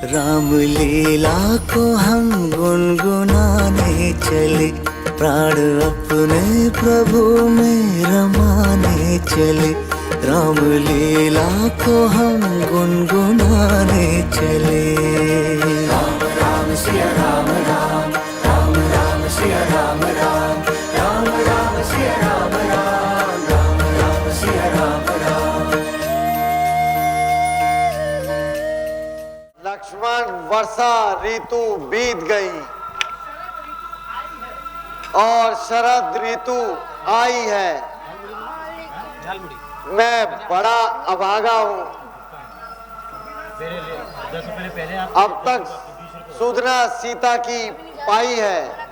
राम लीला को हम गुनगुनाने चले, प्राण अपने प्रभु में रमाने चले। राम लीला को हम गुनगुनाने चले। राम राम सिया राम राम, राम राम सिया राम राम, राम राम सिया राम राम, राम राम सिया राम राम। लक्ष्मण, वर्षा ऋतु बीत गई और शरद ऋतु आई है। मैं बड़ा अभागा हूँ। अब तक सुधना सीता की पाई है।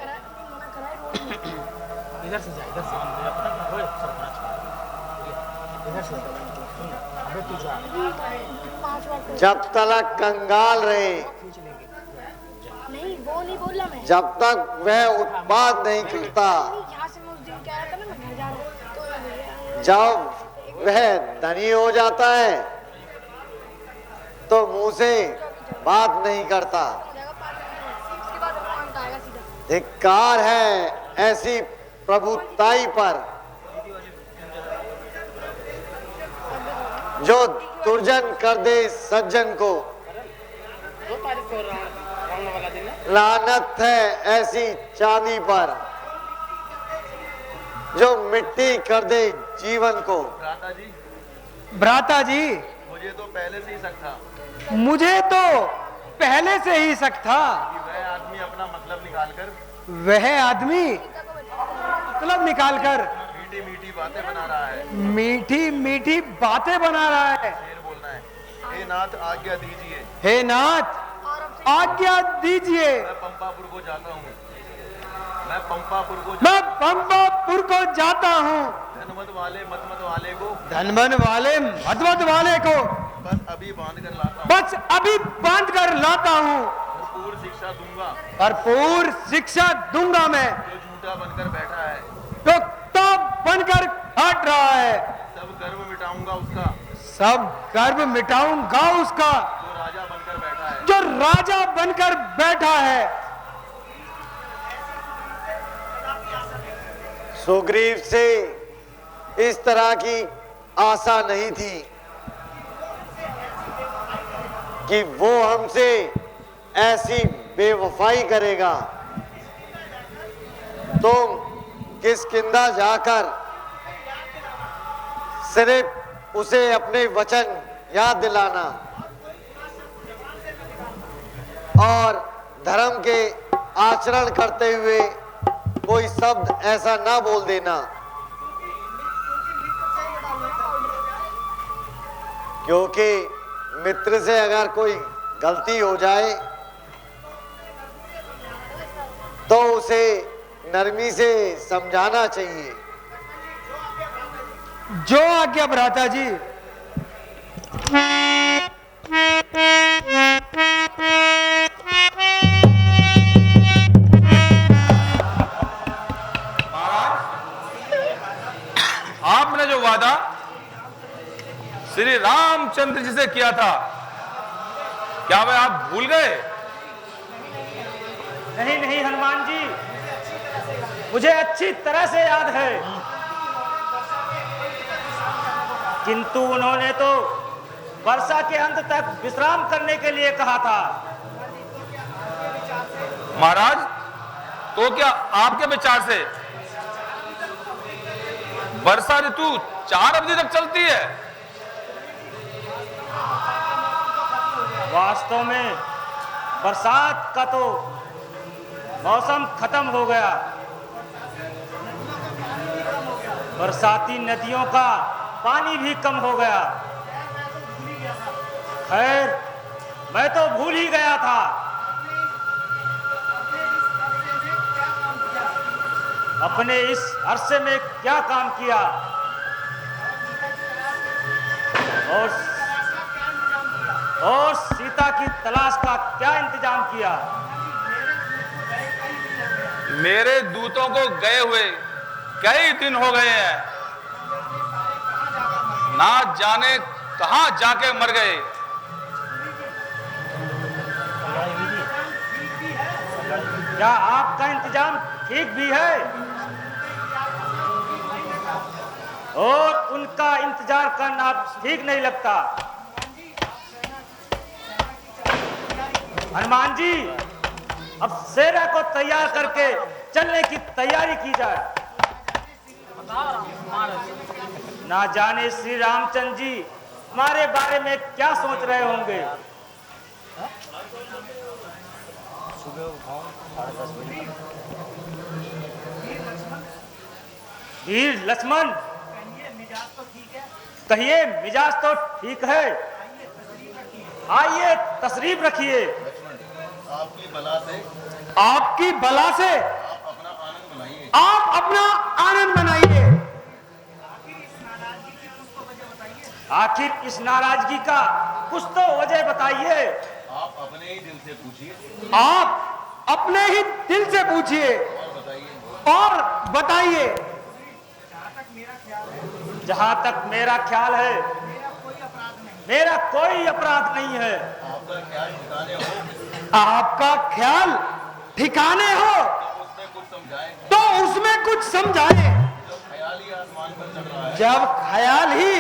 जब तक कंगाल रहे, जब तक वह उत्पाद नहीं करता, जब वह धनी हो जाता है तो मुंह से बात नहीं करता। धिक्कार है ऐसी प्रभुताई पर जो दुर्जन कर दे सज्जन को। लानत है ऐसी चांदी पर जो मिट्टी कर दे जीवन को। भ्राता जी, मुझे तो पहले से ही शक था, मुझे तो पहले से ही शक था कि वह आदमी अपना मतलब निकालकर, वह आदमी मतलब निकालकर मीठी मीठी बातें बना रहा है। मीठी मीठी बातें बना रहा है। शेर बोलना है, हे नाथ आज्ञा दीजिए, हे नाथ आज्ञा दीजिए। मैं पंपापुर को जाता हूँ, मैं पंपापुर को मैं पंपापुर को जाता हूँ। धनमत वाले मतमत वाले को, धनवन वाले मदमद वाले को बस अभी बांध कर लाता हूँ, बस अभी बांध कर लाता हूँ। भरपूर शिक्षा दूंगा, भरपूर शिक्षा दूंगा मैं। जो झूठा बनकर बैठा है, जो तो बनकर हट रहा है, सब गर्व मिटाऊंगा उसका, सब गर्व मिटाऊंगा उसका, जो राजा बनकर बैठा है, जो राजा बनकर बैठा है। सुग्रीव से इस तरह की आशा नहीं थी कि वो हमसे ऐसी बेवफाई करेगा। तुम किष्किंधा जाकर सिर्फ उसे अपने वचन याद दिलाना और धर्म के आचरण करते हुए कोई शब्द ऐसा ना बोल देना, क्योंकि मित्र से अगर कोई गलती हो जाए तो उसे नरमी से समझाना चाहिए। जो आज्ञा भ्राता जी। आपने जो वादा श्री रामचंद्र जी से किया था, क्या वह आप भूल गए? नहीं नहीं हनुमान जी, मुझे अच्छी तरह से याद है, किंतु उन्होंने तो वर्षा के अंत तक विश्राम करने के लिए कहा था। महाराज, तो क्या आपके विचार से वर्षा ऋतु 4 अवधि तक चलती है? वास्तव में बरसात का तो मौसम खत्म हो गया, बरसाती नदियों का पानी भी कम हो गया। खैर, मैं तो भूल ही गया था। अपने इस अरसे में क्या काम किया और सीता की तलाश का क्या इंतजाम किया। मेरे दूतों को गए हुए कई दिन हो गए हैं, ना जाने कहां जाके मर गए। क्या आपका इंतजाम ठीक भी है और उनका इंतजार करना ठीक नहीं लगता? हनुमान जी, अब सेना को तैयार करके चलने की तैयारी की जाए। ना जाने श्री रामचंद्र जी हमारे बारे में क्या सोच रहे होंगे। वीर लक्ष्मण, कहिए मिजाज तो ठीक है। आइए तशरीफ रखिए। आपकी बला से आप अपना आनंद मनाइए। आखिर इस नाराजगी का कुछ तो वजह बताइए। आप अपने ही दिल से पूछिए आप अपने ही दिल से पूछिए और बताइए। जहां तक मेरा ख्याल है, मेरा कोई अपराध नहीं है। आपका ख्याल ठिकाने हो तो उसमें कुछ समझाए। जब ख्याल ही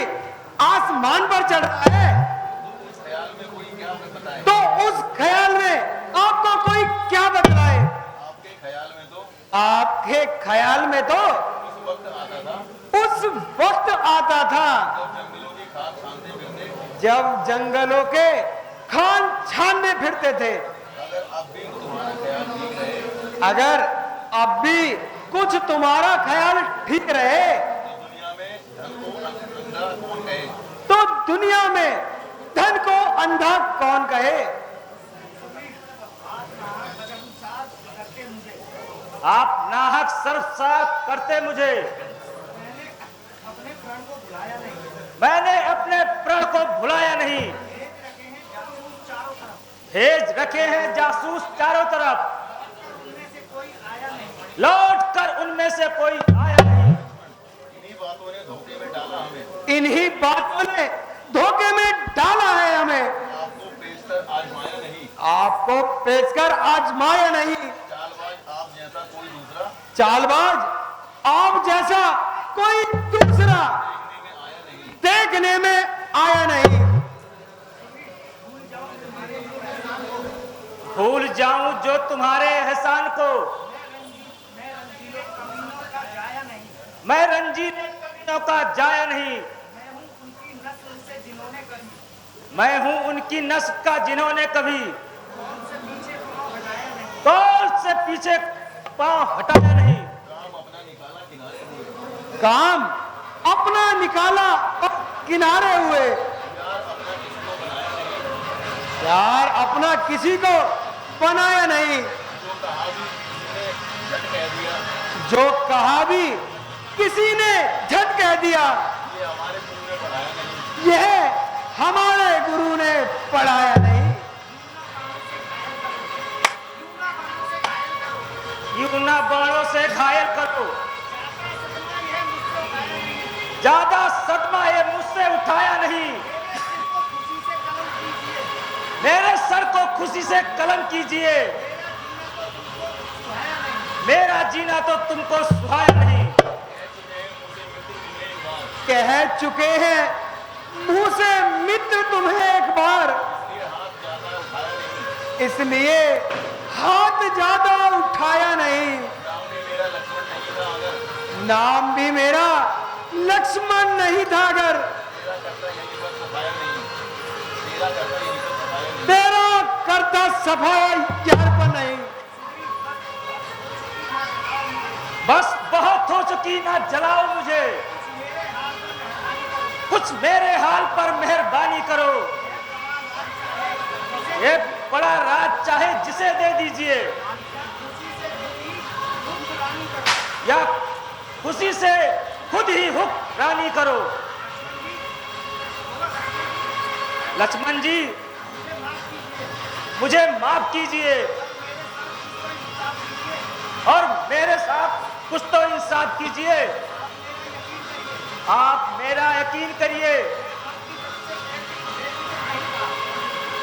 आसमान पर चढ़ रहा है तो उस ख्याल में आपको कोई क्या बतलाए। आपके ख्याल में तो उस वक्त आता था जब जंगलों के खान छानने फिरते थे। अगर अब भी कुछ तुम्हारा ख्याल ठीक रहे तो दुनिया में धन को अंधा कौन कहे। आप नाहक सर्वसार करते मुझे। मैंने अपने प्रण को भुलाया नहीं। भेज रखे हैं जासूस चारों तरफ, लौट कर उनमें से कोई आया नहीं। इन्हीं बातों ने धोखे में डाला है हमें। आपको पेशकर आजमाया नहीं। चालबाज आप जैसा कोई दूसरा देखने में आया नहीं। भूल जाऊं जो तुम्हारे एहसान को, मैं रंजीत कमीनों का जाया नहीं। मैं हूं उनकी नस्ल का जिन्होंने कभी कौन से पीछे पांव हटाया नहीं। काम अपना निकाला और किनारे हुए। प्यार अपना किसी को बनाया नहीं। जो कहा भी किसी ने झट कह दिया। यह हमारे गुरु ने पढ़ाया नहीं। यूं ना बाणों से घायल करो, ज्यादा सदमा ये मुझसे उठाया नहीं। मेरे सर को खुशी से कलम कीजिए। मेरा जीना तो तुमको सुहाया नहीं। कह चुके हैं मुंह से मित्र तुम्हें एक बार, इसलिए हाथ ज्यादा उठाया नहीं। नाम भी मेरा लक्ष्मण नहीं था अगर तेरा करता सफाया यार पर नहीं। बस बहुत हो चुकी, ना जलाओ मुझे। कुछ मेरे हाल पर मेहरबानी करो। ये बड़ा राज चाहे जिसे दे दीजिए, या खुशी से खुद ही हुक्मरानी करो। लक्ष्मण जी, मुझे माफ कीजिए और मेरे साथ कुछ तो इंसाफ कीजिए। आप मेरा यकीन करिए,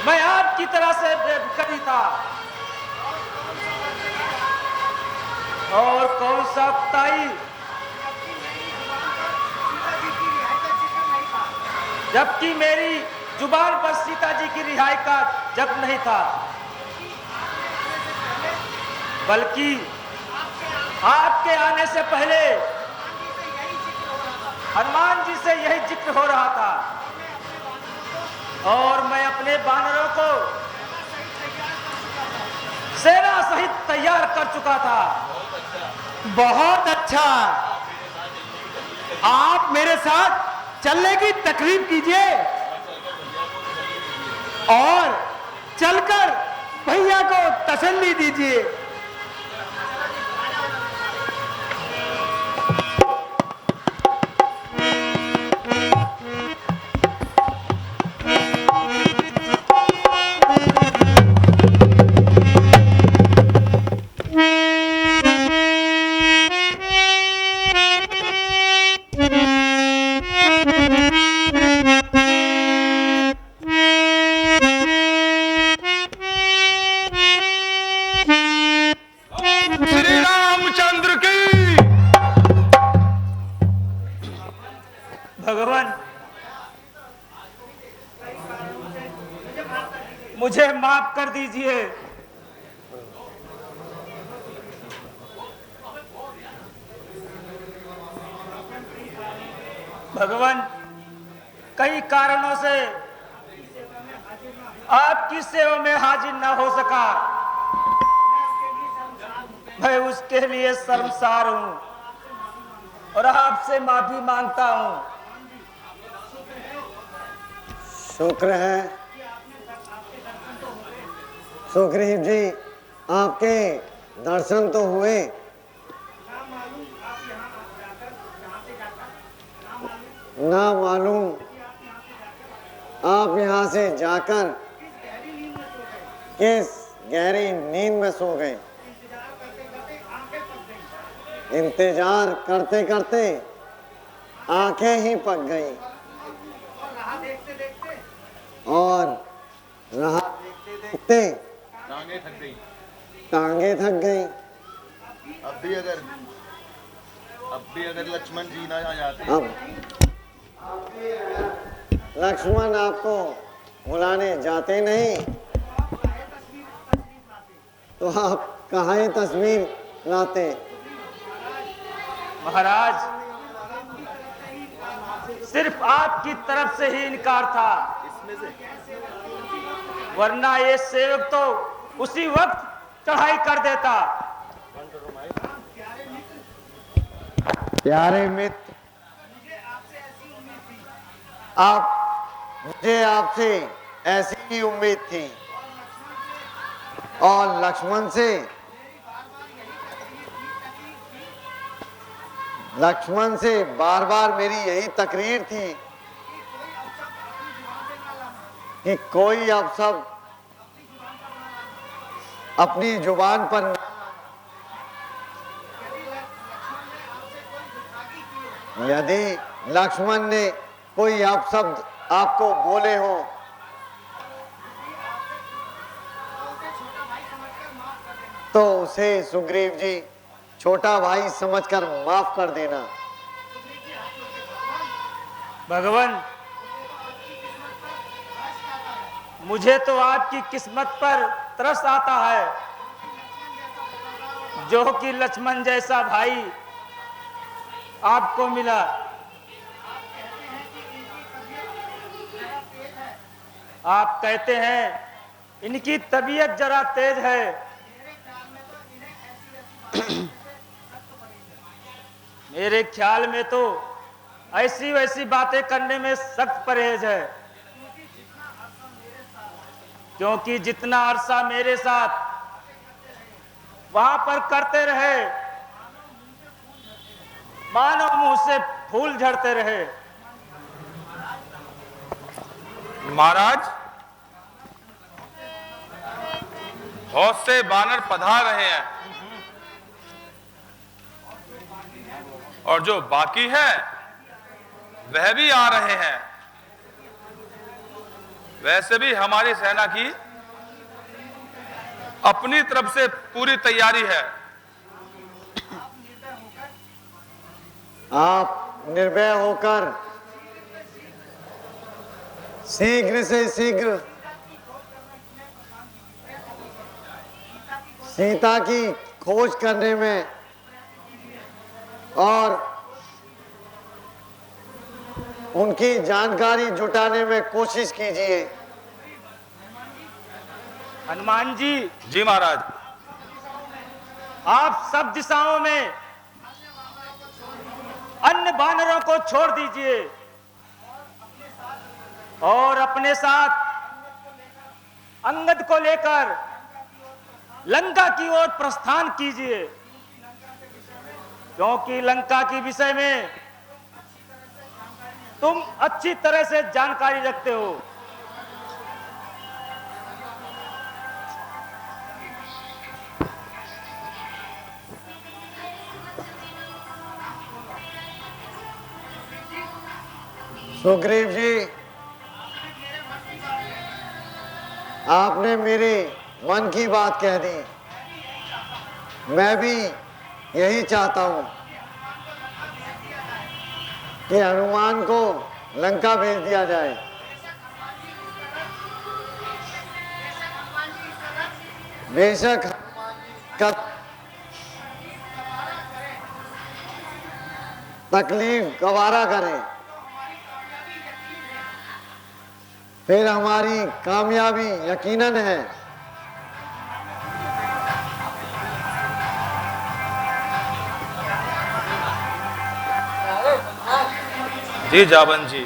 मैं आपकी तरह से बेफिक्र था। और कौन सा कुताई, जबकि मेरी जुबान पर सीता जी की रिहाई का जब नहीं था, बल्कि आपके आने से पहले हनुमान जी से यही जिक्र हो रहा था और मैं अपने बानरों को सेना सहित तैयार कर चुका था। बहुत अच्छा, आप मेरे साथ चलने की तकरीब कीजिए और चलकर भैया को तसल्ली दीजिए। श्री रामचंद्र की। भगवान, मुझे माफ कर दीजिए। भगवान, कई कारणों से आपकी सेवा में हाजिर न हो सका। मैं उसके लिए शर्मसार हूं और आपसे माफी मांगता हूं। शुक्र है सुग्रीव जी, आपके दर्शन तो हुए। ना मालूम आप यहाँ से जाकर किस गहरी नींद में सो गए। इंतजार करते करते आंखें ही पक गई और राह देखते देखते टांगे थक गई। टांगे थक गई। अब भी अगर लक्ष्मण जी ना आ जाते, अब लक्ष्मण आपको बुलाने जाते नहीं तो आप कहाँ ये तस्वीर लाते। महाराज, सिर्फ आपकी तरफ से ही इनकार था, वरना ये सेवक तो उसी वक्त चढ़ाई कर देता। प्यारे मित्र, मुझे आपसे ऐसी ही उम्मीद थी और लक्ष्मण से बार बार मेरी यही तकरीर थी कि कोई अब सब अपनी जुबान पर, यदि लक्ष्मण ने कोई अपशब्द आपको बोले हो तो उसे सुग्रीव जी छोटा भाई समझकर माफ कर देना। भगवान, मुझे तो आपकी किस्मत पर तरस आता है, जो कि लक्ष्मण जैसा भाई आपको मिला। आप कहते हैं इनकी तबीयत जरा तेज है। मेरे ख्याल में तो ऐसी वैसी बातें करने में सख्त परहेज है, क्योंकि जितना अरसा मेरे साथ वहां पर करते रहे, मानो मुंह से फूल झड़ते रहे। महाराज, बहुत से बानर पधार रहे हैं और जो बाकी है वह भी आ रहे हैं। वैसे भी हमारी सेना की अपनी तरफ से पूरी तैयारी है। आप निर्भय होकर शीघ्र से शीघ्र सीता की खोज करने में और उनकी जानकारी जुटाने में कोशिश कीजिए। हनुमान जी, जी महाराज। आप सब दिशाओं में अन्य वानरों को छोड़ दीजिए और अपने साथ अंगद को लेकर लंका की ओर प्रस्थान कीजिए, क्योंकि लंका के विषय में तुम अच्छी तरह से जानकारी रखते हो। सुग्रीव जी, आपने मेरे मन की बात कह दी। मैं भी यही चाहता हूं कि हनुमान को लंका भेज दिया जाए। बेशक का तकलीफ गवारा करें, फिर हमारी कामयाबी यकीनन है। जी जावन जी।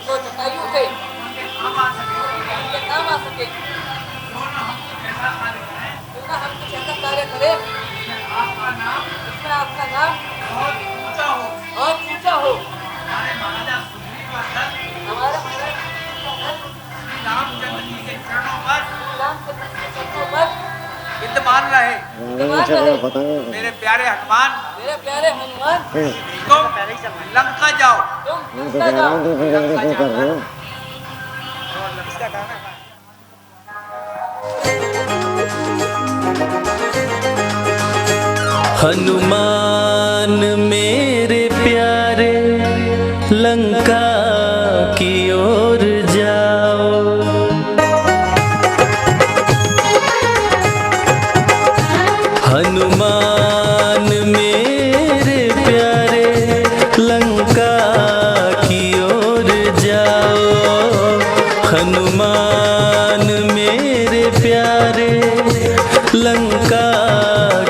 तो जटायु थे काम आ सके क्यों ना हम कुछ ऐसा कार्य करें जिसमें आपका नाम और ऊंचा हो। हमारा रामचंद्र जी के चरणों पर विद्यमान रहे। मेरे प्यारे हनुमान, तुम लंका जाओ। हनुमान मेरे प्यारे लंका की ओर जाओ। हनुमान मेरे प्यारे लंका की ओर जाओ। हनुमान मेरे प्यारे लंका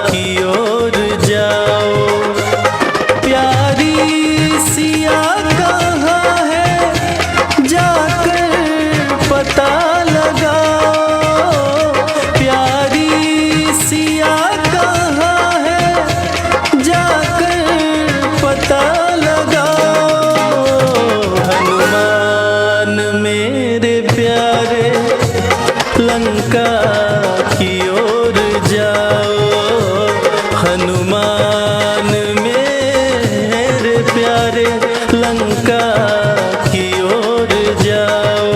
की ओर जाओ। प्यारी सिया कहाँ है जाकर पता लगाओ। प्यारी सिया कहाँ है जाकर पता लगाओ। हनुमान मेरे प्यारे लंका की ओर जाओ। हनुमान मेरे प्यारे लंका की ओर जाओ।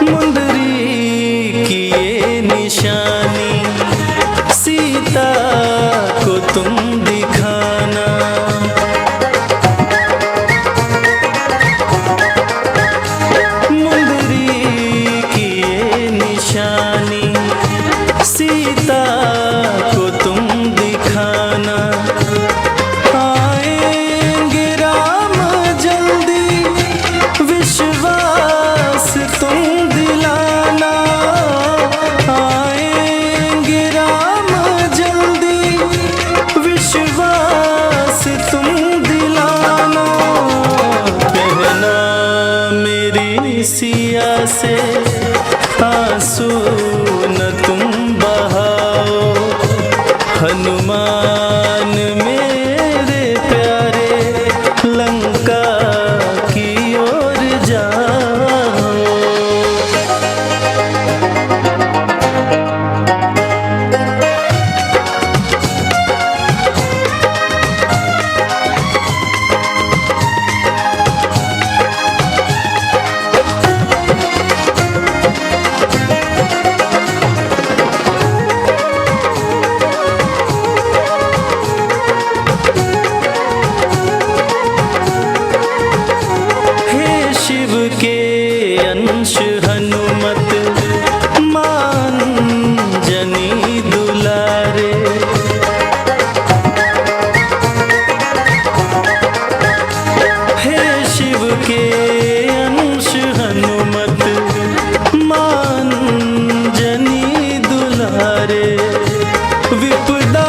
मुंदरी की ये निशानी सीता को तुम दिखाना। मुंदरी की ये निशानी सीता को तुम दिखाना। आएंगे राम जल्दी विश्वास तुम दिलाना। आएंगे राम जल्दी विश्वास तुम दिलाना। कहना मेरी सिया से आंसू न तुम बहाओ। अंश हनुमत मान जनी दुलारे। हे शिव के अंश हनुमत मान जनी दुलारे। विपदा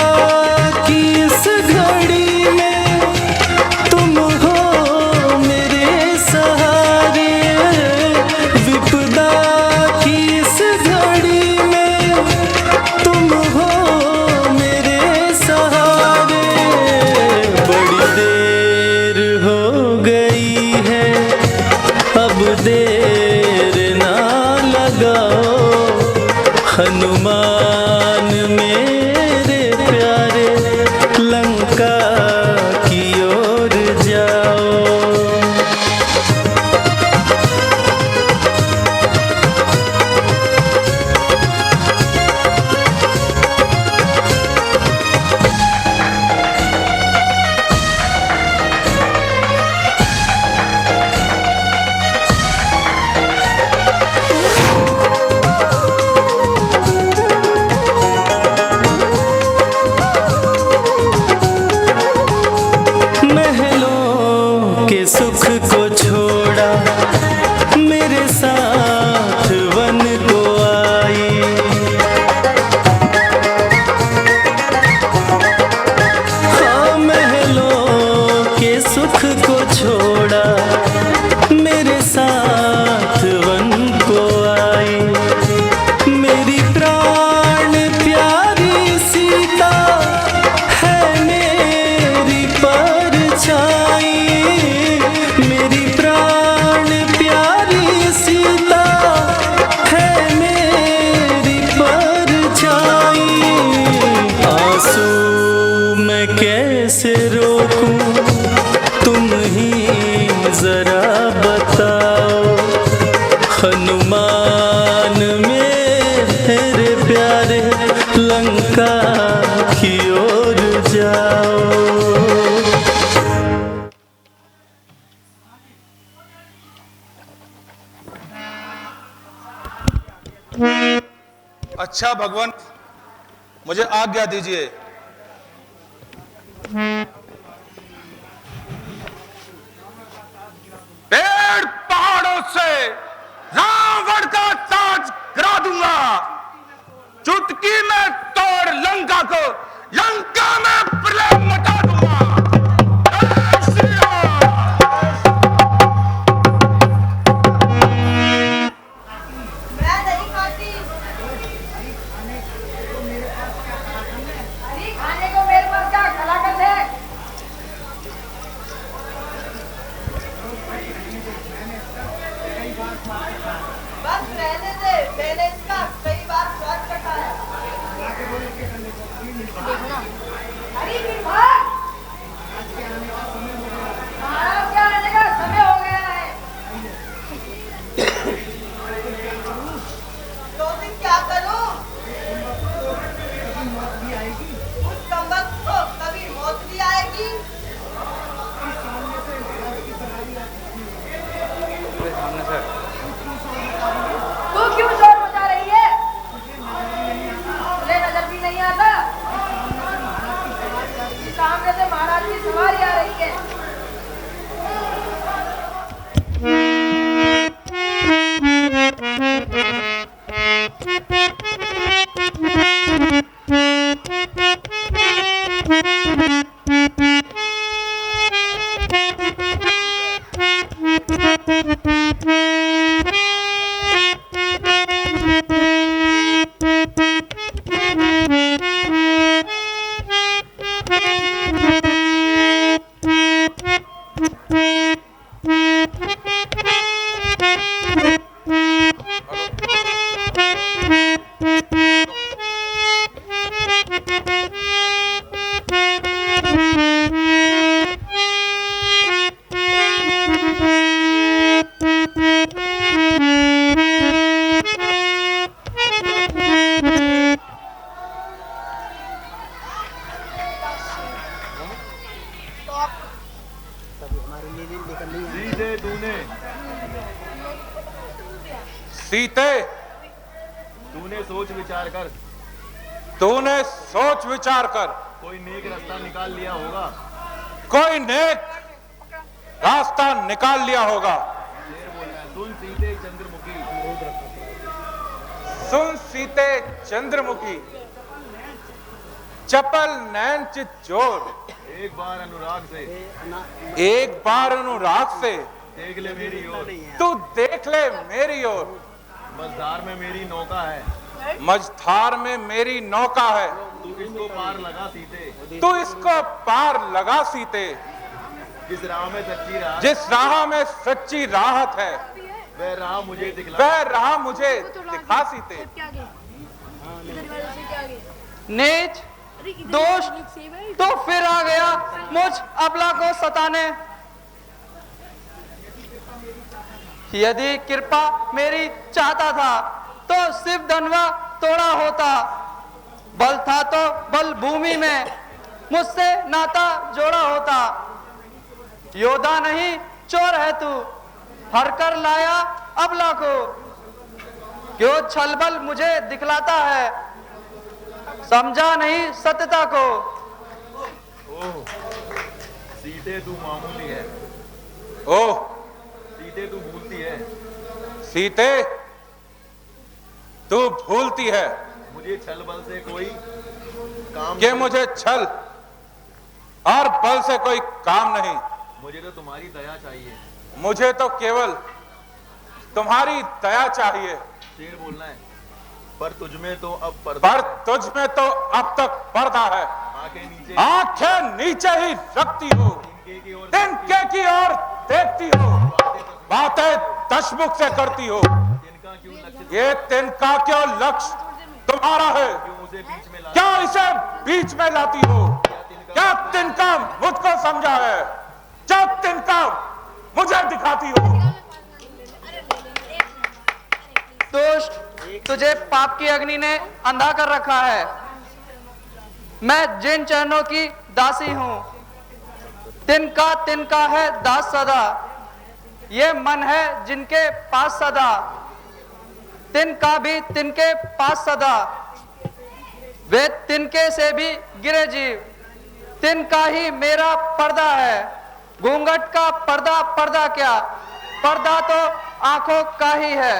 की इस घड़ी में तुम हो मेरे सहारे। विपदा की इस घड़ी में तुम हो मेरे सहारे। बड़ी देर हो गई है अब देर ना लगाओ। हनुमान मेरे प्यारे लंका की ओर जाओ। महलों के सुख को छोड़ा मेरे साथ वन को आई। हाँ महलों के सुख को छोड़ा मेरे साथ वन को आई। मेरी प्राण प्यारी सीता है मेरी परछाई। मेरी प्राण प्यारी सीता है मेरी परछाई। आंसू मैं कैसे रोकूं तुम ही जरा बताओ। हनुमान मेरे प्यारे लंका की ओर जाओ। अच्छा भगवान, मुझे आज्ञा दीजिए। पेड़ पहाड़ों से रावण का ताज गिरा दूंगा। चुटकी में तोड़ लंका को, लंका में प्रलय मचा दूंगा। जय श्री राम। मैं नहीं खाती। अरे खाने को मेरे पास क्या कलाकत है। बस रहने दे, मैंने इसका कई बार स्वाद चखा है। अरे फिर भाग। महाराज के आने का समय हो गया है। तो फिर क्या करूं? उस कमबख्त को कभी मौत भी आएगी। तू क्यों शोर मचा रही सीते, तूने सोच विचार कर तूने सोच विचार कर कोई नेक रास्ता निकाल लिया होगा। कोई नेक रास्ता निकाल लिया होगा। शेर बोल रहा है, सुन सीते चंद्रमुखी, सुन सीते चंद्रमुखी, चपल नैन चित जोर, एक बार अनुराग से एक बार अनुराग से देख ले मेरी ओर, तू देख ले मेरी ओर। मझधार में मेरी नौका है, मझधार में मेरी नौका है, तू इसको पार लगा सीते। तू इसको पार लगा सीते। जिस राह में सच्ची राह, जिस राह में सच्ची राहत है, वह राह मुझे दिखला। वह राह मुझे दिखा सीते। नीच दोष तो फिर आ गया मुझ अबला को सताने। यदि कृपा मेरी चाहता था तो सिर्फ धनवा तोड़ा होता। बल था तो बल भूमि में मुझसे नाता जोड़ा होता। योद्धा नहीं चोर है तू, हर कर लाया अबला को। क्यों छलबल मुझे दिखलाता है, समझा नहीं सत्यता को। ओह सीते तू मामूली है, ओह सीते तू भूलती है, सीते तू भूलती है मुझे छल बल से कोई काम कि मुझे छल और बल से कोई काम नहीं। मुझे तो तुम्हारी दया चाहिए। मुझे तो केवल तुम्हारी दया चाहिए। शेर बोलना है, पर तुझमें तो अब पर्दा, पर तुझ में तो अब तक पर्दा है। आंखें नीचे ही रखती हो, तिनके की ओर देखती हो, बातें दशमुख से करती हो। ये तिनका क्यों लक्ष्य तुम्हारा है? क्या इसे बीच में लाती हो? क्या तिनका मुझको समझा है? क्या तिनका मुझे दिखाती हो? दोस्त, तुझे पाप की अग्नि ने अंधा कर रखा है। मैं जिन चरणों की दासी हूं, तिनका है दास सदा। ये मन है जिनके पास सदा, तिनका भी तिनके पास सदा। वे तिनके से भी गिरे जीव, तिनका ही मेरा पर्दा है। घूंघट का पर्दा पर्दा क्या, पर्दा तो आंखों का ही है।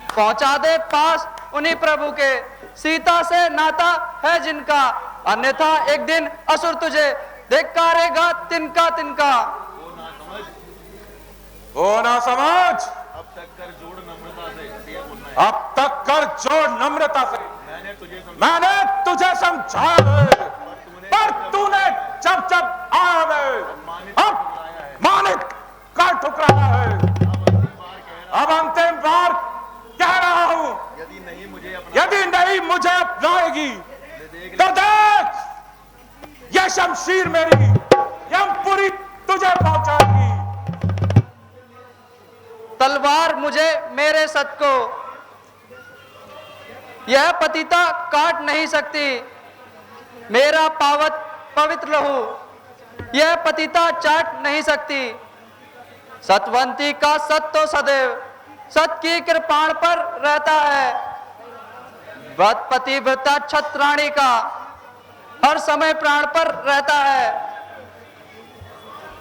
पहुंचा दे पास उन्हीं प्रभु के, सीता से नाता है जिनका। अन्यथा एक दिन असुर तुझे धिक्कारेगा तिनका तिनका। वो ना समझ, अब तक कर जोड़ नम्रता से। शेर बोलना है, अब तक कर जोड़ नम्रता से। मैंने तुझे समझाया है, पर तूने जब जब आया है, अब मानिक का ठुकराया है। अब अंतिम बार कह रहा हूं, यदि नहीं मुझे अपनाएगी तो देख, यह शमशीर मेरी यमपुरी तुझे पहुंचाएगी। तलवार मुझे मेरे सत को यह पतिता काट नहीं सकती। मेरा पवित्र लहू यह पतिता चाट नहीं सकती। सतवंती का सत तो सदैव सत की कृपाण पर रहता है। व्रत पतिव्रता छत्राणी का हर समय प्राण पर रहता है।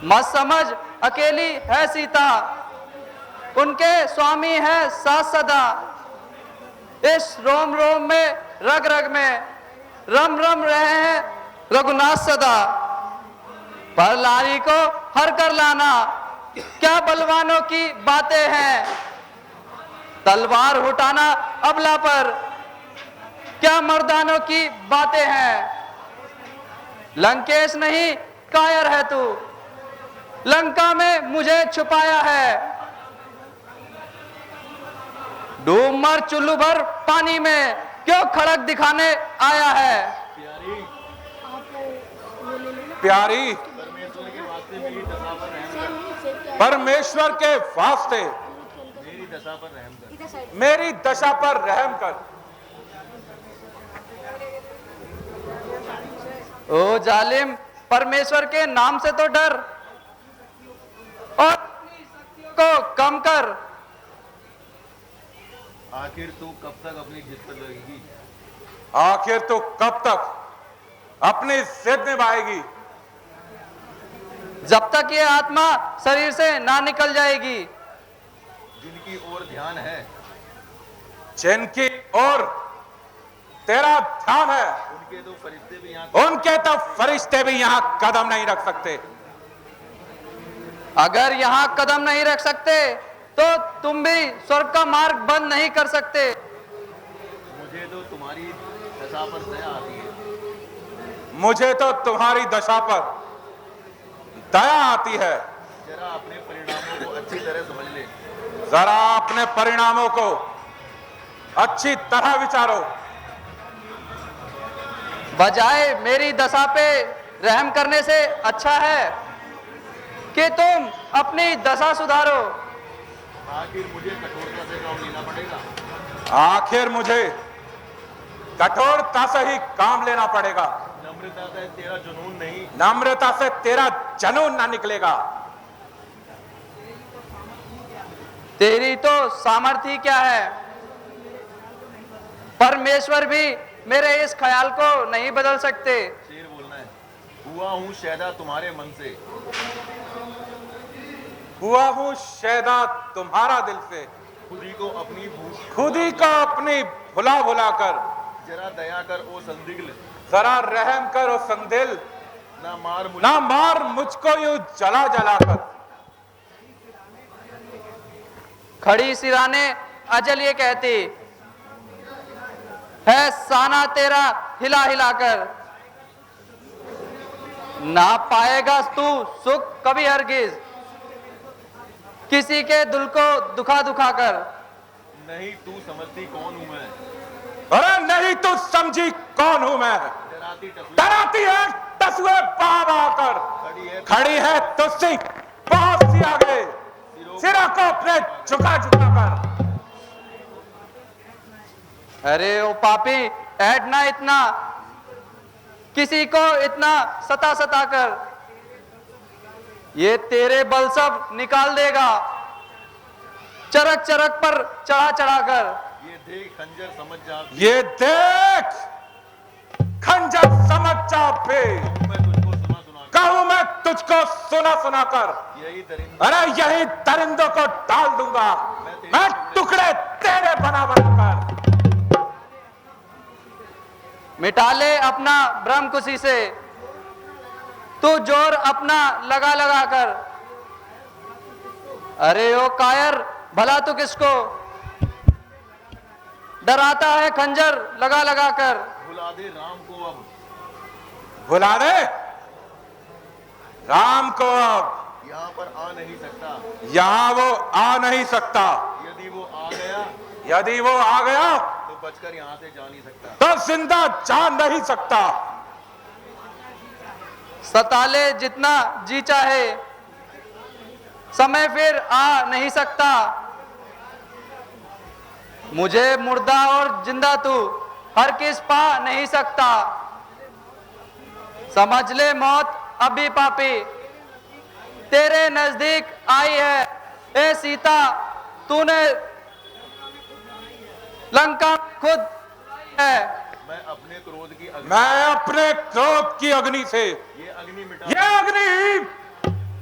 मत समझ अकेली है सीता, उनके स्वामी है सास सदा। इस रोम रोम में रग रग में रम रम रहे हैं रघुनाथ सदा। पर लारी को हर कर लाना क्या बलवानों की बातें हैं। तलवार उठाना अबला पर क्या मर्दानों की बातें हैं। लंकेश नहीं कायर है तू, लंका में मुझे छुपाया है। डूब मर चुल्लू भर पानी में क्यों खड़क दिखाने आया है। प्यारी, परमेश्वर के वास्ते मेरी दशा पर रहम कर। ओ जालिम, परमेश्वर के नाम से तो डर और को कम कर। आखिर तू कब तक अपनी जिद पर लगेगी? आखिर तू कब तक अपनी जिद निभाएगी? जब तक ये आत्मा शरीर से ना निकल जाएगी। जिनकी ओर ध्यान है, जिनकी ओर तेरा ध्यान है, उनके तो फरिश्ते भी यहाँ उनके तो फरिश्ते भी यहाँ कदम नहीं रख सकते। अगर यहाँ कदम नहीं रख सकते तो तुम भी स्वर्ग का मार्ग बंद नहीं कर सकते। मुझे तो तुम्हारी दशा पर दया आती है। मुझे तो तुम्हारी दशा पर दया आती है। जरा अपने परिणामों को अच्छी तरह समझ ले। जरा अपने परिणामों को अच्छी तरह विचारो। बजाय मेरी दशा पे रहम करने से अच्छा है कि तुम अपनी दशा सुधारो। आखिर मुझे कठोरता से काम लेना पड़ेगा। आखिर मुझे कठोरता से ही काम लेना पड़ेगा। नम्रता से तेरा जुनून नहीं, नम्रता से तेरा जुनून ना निकलेगा। तेरी तो सामर्थ्य क्या है। परमेश्वर भी मेरे इस ख्याल को नहीं बदल सकते। शेर बोलना है। हुआ हूं शैदा तुम्हारे मन से, हुआ हूं शैदा तुम्हारा दिल से, खुद ही को अपनी भूख, खुद ही को अपनी भुला भुला कर। जरा दया कर ओ संदिग्ध, जरा रहम कर ओ संदिल, ना मार मुझको यूं जला जला कर। खड़ी सिराने अजल ये कहती है, साना तेरा हिला हिला कर। ना पाएगा तू सुख कभी हरगिज किसी के दिल को दुखा दुखा कर। नहीं तू समझती कौन हूं मैं, अरे नहीं तू समझी कौन हूं मैं। डराती टकली डराती है टसुए पाव आकर, खड़ी है तुझसे बहुत सी आगे, सिरा को अपने झुका झुका कर। अरे ओ पापी, ऐड ना इतना, किसी को इतना सता सता कर। ये तेरे बल सब निकाल देगा चरक चरक पर चढ़ा चढ़ा कर। ये देख खंजर समझ जा, ये देख खंजर समझ जा पे, कहूं मैं तुझको सुना कहूं मैं तुझको सुना, सुना सुना कर। यही दरिंदा, अरे यही दरिंदों को डाल दूंगा मैं टुकड़े तेरे बना बना कर। मिटा ले अपना भ्रम खुशी से, तू जोर अपना लगा लगा कर। अरे ओ कायर, भला तू किसको डराता है खंजर लगा लगा कर। भुला दे राम को अब, भुला दे राम को अब, यहाँ पर आ नहीं सकता। यहां वो आ नहीं सकता। यदि वो आ गया यदि वो आ गया तो बचकर यहाँ से जा नहीं सकता। तो जिंदा जा नहीं सकता। सताले जितना जी चाहे, समय फिर आ नहीं सकता। मुझे मुर्दा और जिंदा तू हर किस पा नहीं सकता। समझ ले मौत अभी पापी तेरे नजदीक आई है। ए सीता, तूने लंका खुद है। मैं अपने क्रोध की अग्नि, मैं अपने क्रोध की अग्नि से ये अग्नि ये अग्नि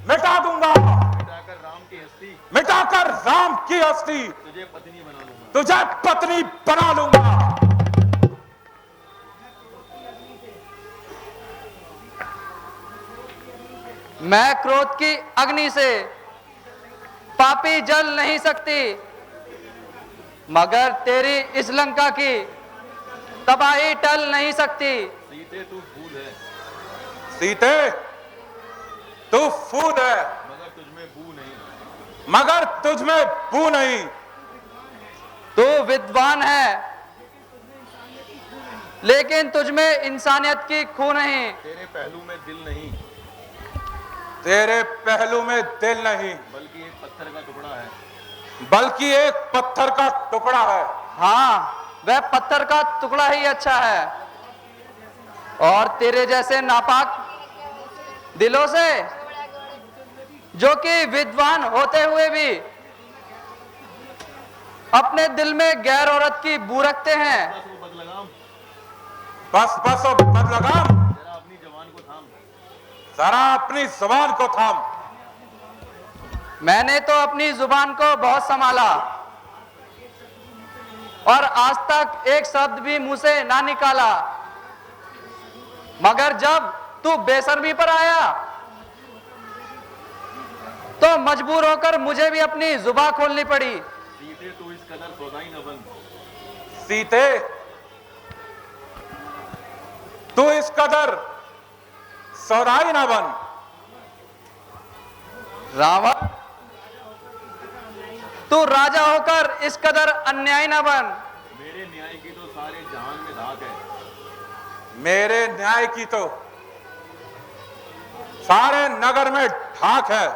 मिटा दूंगा, मिटाकर राम की हस्ती, मिटाकर राम की हस्ती तुझे पत्नी बना लूंगा। तुझे पत्नी बना लूंगा। मैं क्रोध की अग्नि से पापी जल नहीं सकती, मगर तेरी इस लंका की तबाही टल नहीं सकती। सीते तू फूल है, सीते तू फूल है, मगर तुझमें बू नहीं। मगर तुझमें बू नहीं। तू विद्वान है, लेकिन तुझमें इंसानियत की खू नहीं। तेरे पहलू में दिल नहीं, तेरे पहलू में दिल नहीं, बल्कि एक पत्थर का टुकड़ा है। बल्कि एक पत्थर का टुकड़ा है। हाँ, वह पत्थर का टुकड़ा ही अच्छा है। और तेरे जैसे नापाक दिलों से, जो कि विद्वान होते हुए भी अपने दिल में गैर औरत की बू रखते हैं। बस वो बदलगाम, बस बस ओ बदलगाम, जरा अपनी जवान को थाम। जरा अपनी जुबान को थाम। मैंने तो अपनी जुबान को बहुत संभाला और आज तक एक शब्द भी मुंह से ना निकाला, मगर जब तू बेशर्मी पर आया तो मजबूर होकर मुझे भी अपनी जुबान खोलनी पड़ी। सीते तू इस कदर सौदाई न बन। सीते तू इस कदर सौदाई ना बन। रावण तू राजा होकर इस कदर अन्यायी न बन। मेरे न्याय की तो सारे जहान में धाक है। मेरे न्याय की तो सारे नगर में ठाक है।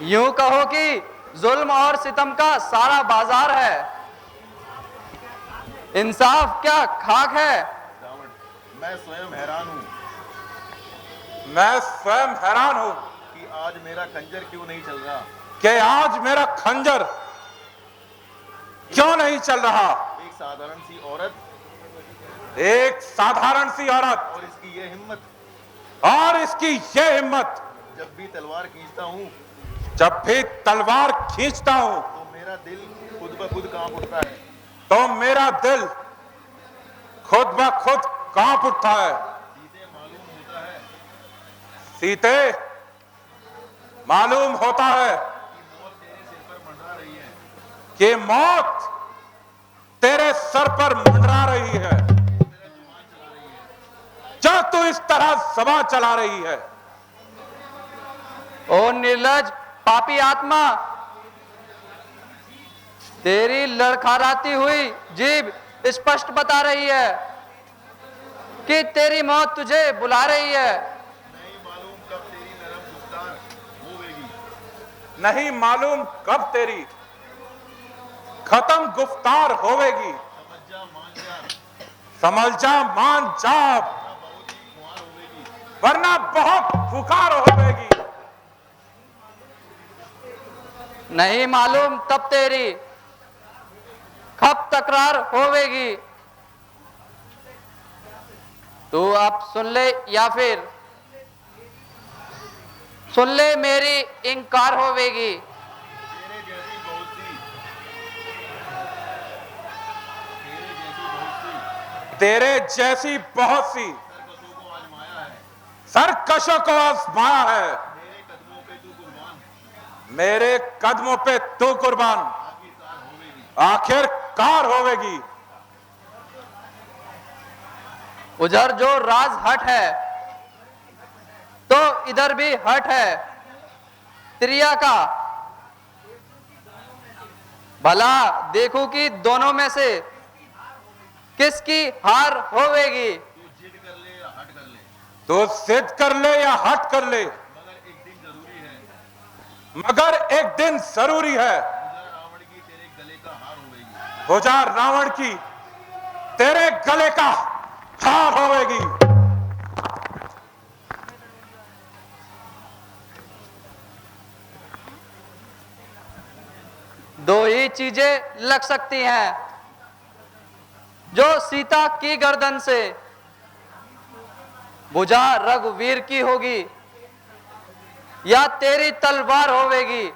यूं कहो कि जुल्म और सितम का सारा बाजार है, इंसाफ क्या खाक है। रावण, मैं स्वयं हैरान हूं मैं स्वयं हैरान हूं कि आज मेरा खंजर क्यों नहीं चल रहा। कि आज मेरा खंजर क्यों नहीं चल रहा। एक साधारण सी औरत एक साधारण सी औरत और इसकी ये हिम्मत, और इसकी ये हिम्मत, जब भी तलवार खींचता हूं जब भी तलवार खींचता हूं तो मेरा दिल खुद ब खुद कांप उठता है। तो मेरा दिल खुद ब खुद कांप उठता है। सीधे मालूम होता है सीते मालूम होता है कि मौत तेरे सिर पर मंडरा रही है। कि मौत तेरे सर पर मंडरा रही है, जो तू इस तरह ज़बान चला रही है। ओ निर्लज पापी आत्मा, तेरी लड़खड़ाती हुई जीभ स्पष्ट बता रही है कि तेरी मौत तुझे बुला रही है। नहीं मालूम कब तेरी नरम गुफ्तार होवेगी। नहीं मालूम कब तेरी खत्म गुफ्तार होवेगी। समझ जा मान जा, समझ जा मान जा, बहुत ही खुमार होवेगी। वरना बहुत पुकार होवेगी। नहीं मालूम तब तेरी कब तकरार होवेगी। तू अब सुन ले या फिर सुन ले मेरी इंकार होवेगी। तेरे जैसी बहुत सी तेरे जैसी बहुत सी सरकसों को आजमाया है। सरकशों को आजमाया है। मेरे कदमों पे तू कुर्बान मेरे कदमों पे तू कुर्बान आखिरकार होवेगी। आखिरकार होवेगी। उधर जो राज हट है तो इधर भी हट है त्रिया का। भला देखो कि दोनों में से किसकी हार होवेगी। तू जिद कर ले या हट कर ले, तो सिद्ध कर ले या हट कर ले, मगर एक दिन जरूरी है। मगर एक दिन जरूरी है। खुदा रावण की तेरे गले का हार होवेगी। हो जा रावण की तेरे गले का हार होवेगी। दो ही चीजें लग सकती हैं जो सीता की गर्दन से भुजा रघुवीर की होगी या तेरी तलवार होवेगी।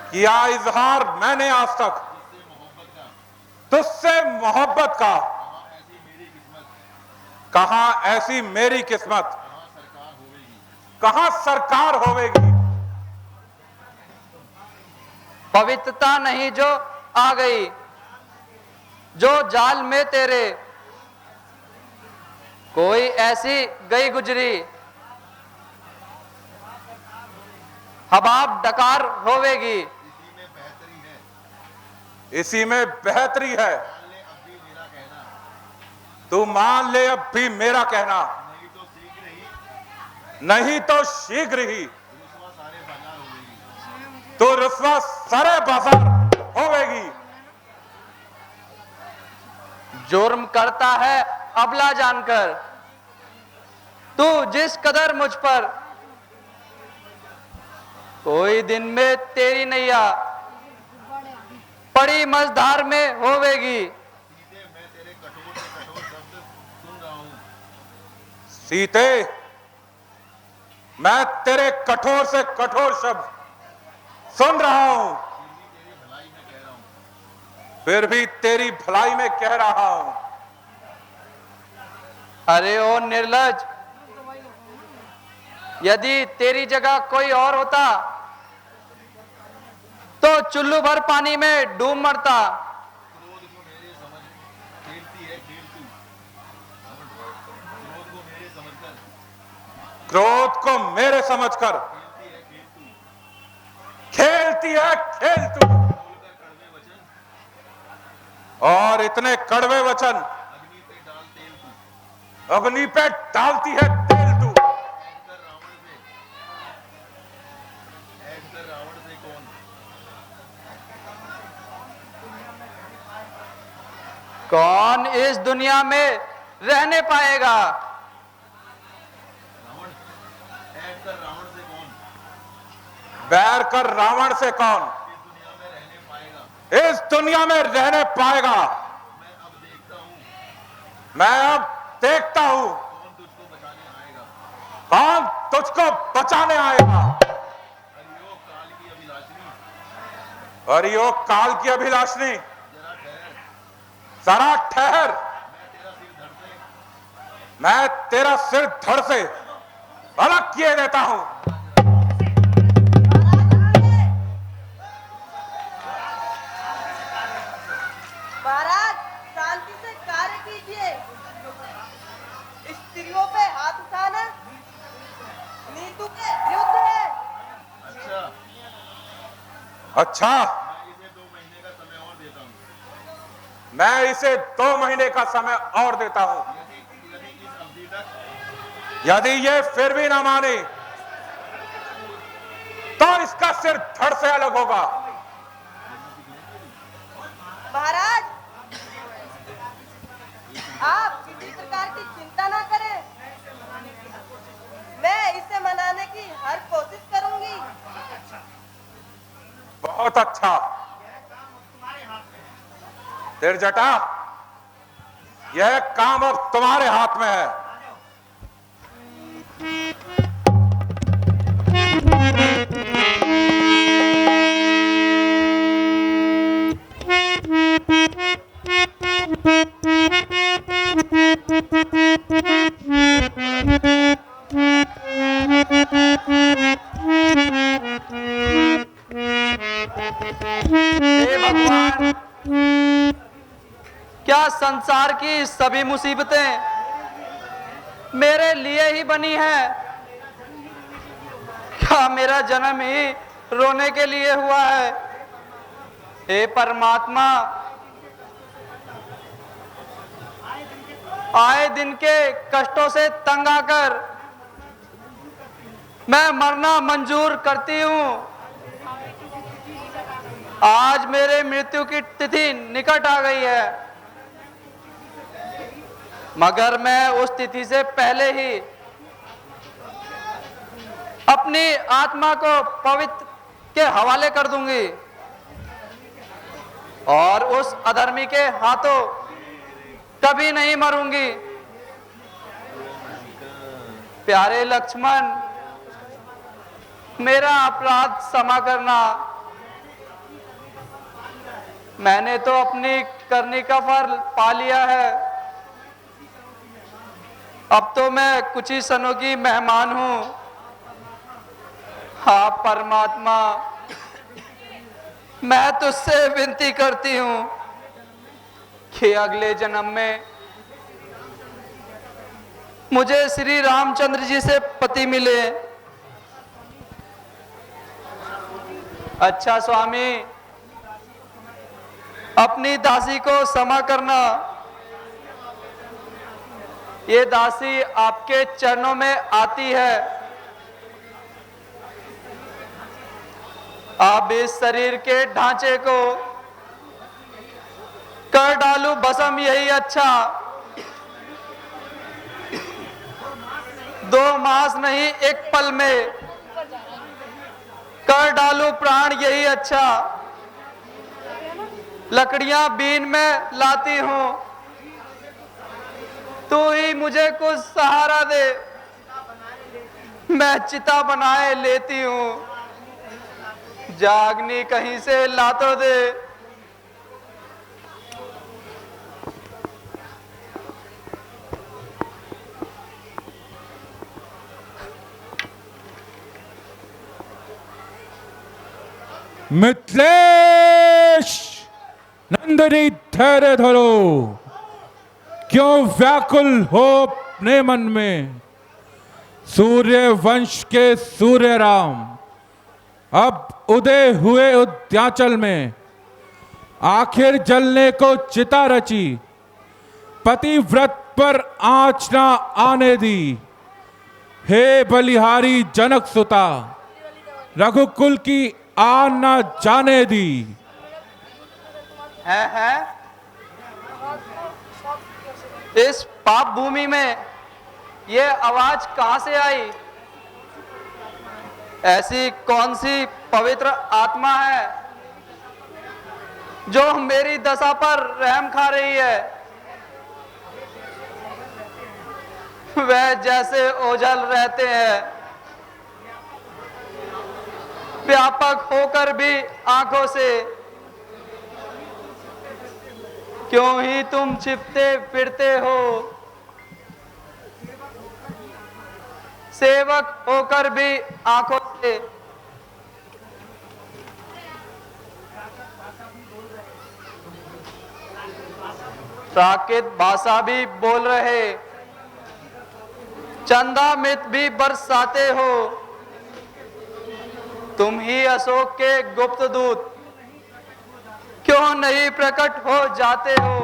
किया इजहार मैंने आज तक तुझसे मोहब्बत का, कहां ऐसी मेरी किस्मत, कहां सरकार होवेगी। पवित्रता नहीं जो आ गई जो जाल में तेरे, कोई ऐसी गई गुजरी हबाब डकार होवेगी। इसी में बेहतरी है। तू मान ले अब भी मेरा कहना, नहीं तो शीघ्र ही तो रुस्वा सारे बाजार होवेगी। जुर्म करता है अबला जानकर तू जिस कदर मुझ पर कोई दिन में तेरी नैया पड़ी मझधार में होवेगी। मैं तेरे कठोर से कठोर शब्द सुन रहा हूँ। सीते, मैं तेरे कठोर से कठोर शब्द सुन रहा हूं, फिर भी तेरी भलाई में कह रहा हूं। अरे ओ निर्लज, यदि तेरी जगह कोई और होता तो चुल्लू भर पानी में डूब मरता। क्रोध को मेरे समझकर खेलती है खेल तू, और इतने कड़वे वचन अग्नि पे डालती है तेल तू। कौन इस दुनिया में रहने पाएगा? बैर कर रावण से कौन इस दुनिया में रहने पाएगा? मैं अब देखता हूं कौन तुझको बचाने आएगा। हरियोग काल की अभिलाषणी, जरा ठहर, मैं तेरा सिर धड़ से अलग किए देता हूं। महाराज, शांति से कार्य कीजिए। स्त्रियों पे हाथ उठाना नीतू के विरुद्ध है। अच्छा, मैं इसे 2 महीने का समय और देता हूं। यदि ये फिर भी ना माने तो इसका सिर धड़ से अलग होगा। महाराज, आप किसी प्रकार की चिंता ना करें, मैं इसे मनाने की हर कोशिश करूंगी। बहुत अच्छा। तिरजटा, यह काम अब तुम्हारे हाथ में है। हे भगवान, क्या संसार की सभी मुसीबतें मेरे लिए ही बनी है? क्या मेरा जन्म ही रोने के लिए हुआ है? हे परमात्मा, आए दिन के कष्टों से तंग आकर मैं मरना मंजूर करती हूं। आज मेरे मृत्यु की तिथि निकट आ गई है, मगर मैं उस तिथि से पहले ही अपनी आत्मा को पवित्र के हवाले कर दूंगी और उस अधर्मी के हाथों कभी नहीं मरूंगी। प्यारे लक्ष्मण, मेरा अपराध क्षमा करना। मैंने तो अपनी करनी का फल पा लिया है, अब तो मैं कुछ ही क्षणों की मेहमान हूं। हाँ परमात्मा, मैं तुझसे विनती करती हूं कि अगले जन्म में मुझे श्री रामचंद्र जी से पति मिले। अच्छा स्वामी, अपनी दासी को क्षमा करना। ये दासी आपके चरणों में आती है। आप इस शरीर के ढांचे को कर डालू भस्म, यही अच्छा। 2 मास नहीं, एक पल में कर डालूं प्राण यही अच्छा, लकड़ियां बीन में लाती हूं, तू ही मुझे कुछ सहारा दे, मैं चिता बनाए लेती हूं, जागनी कहीं से ला तो दे। मिथिलेश नंदनी धैर्य धरो, क्यों व्याकुल हो अपने मन में। सूर्य वंश के सूर्य राम अब उदय हुए उद्यांचल में, आखिर जलने को चिता रची, पतिव्रत पर आंच ना आने दी। हे बलिहारी जनक सुता, रघुकुल की आ न जाने दी। है इस पाप भूमि में ये आवाज कहां से आई? ऐसी कौन सी पवित्र आत्मा है जो मेरी दशा पर रहम खा रही है? वह जैसे ओझल रहते हैं, व्यापक होकर भी आंखों से, क्यों ही तुम छिपते फिरते हो? सेवक होकर भी आंखों से। प्राकृत भाषा भी बोल रहे, चंदा मित भी बरसाते हो, तुम ही अशोक के गुप्त दूत, क्यों नहीं प्रकट हो जाते हो?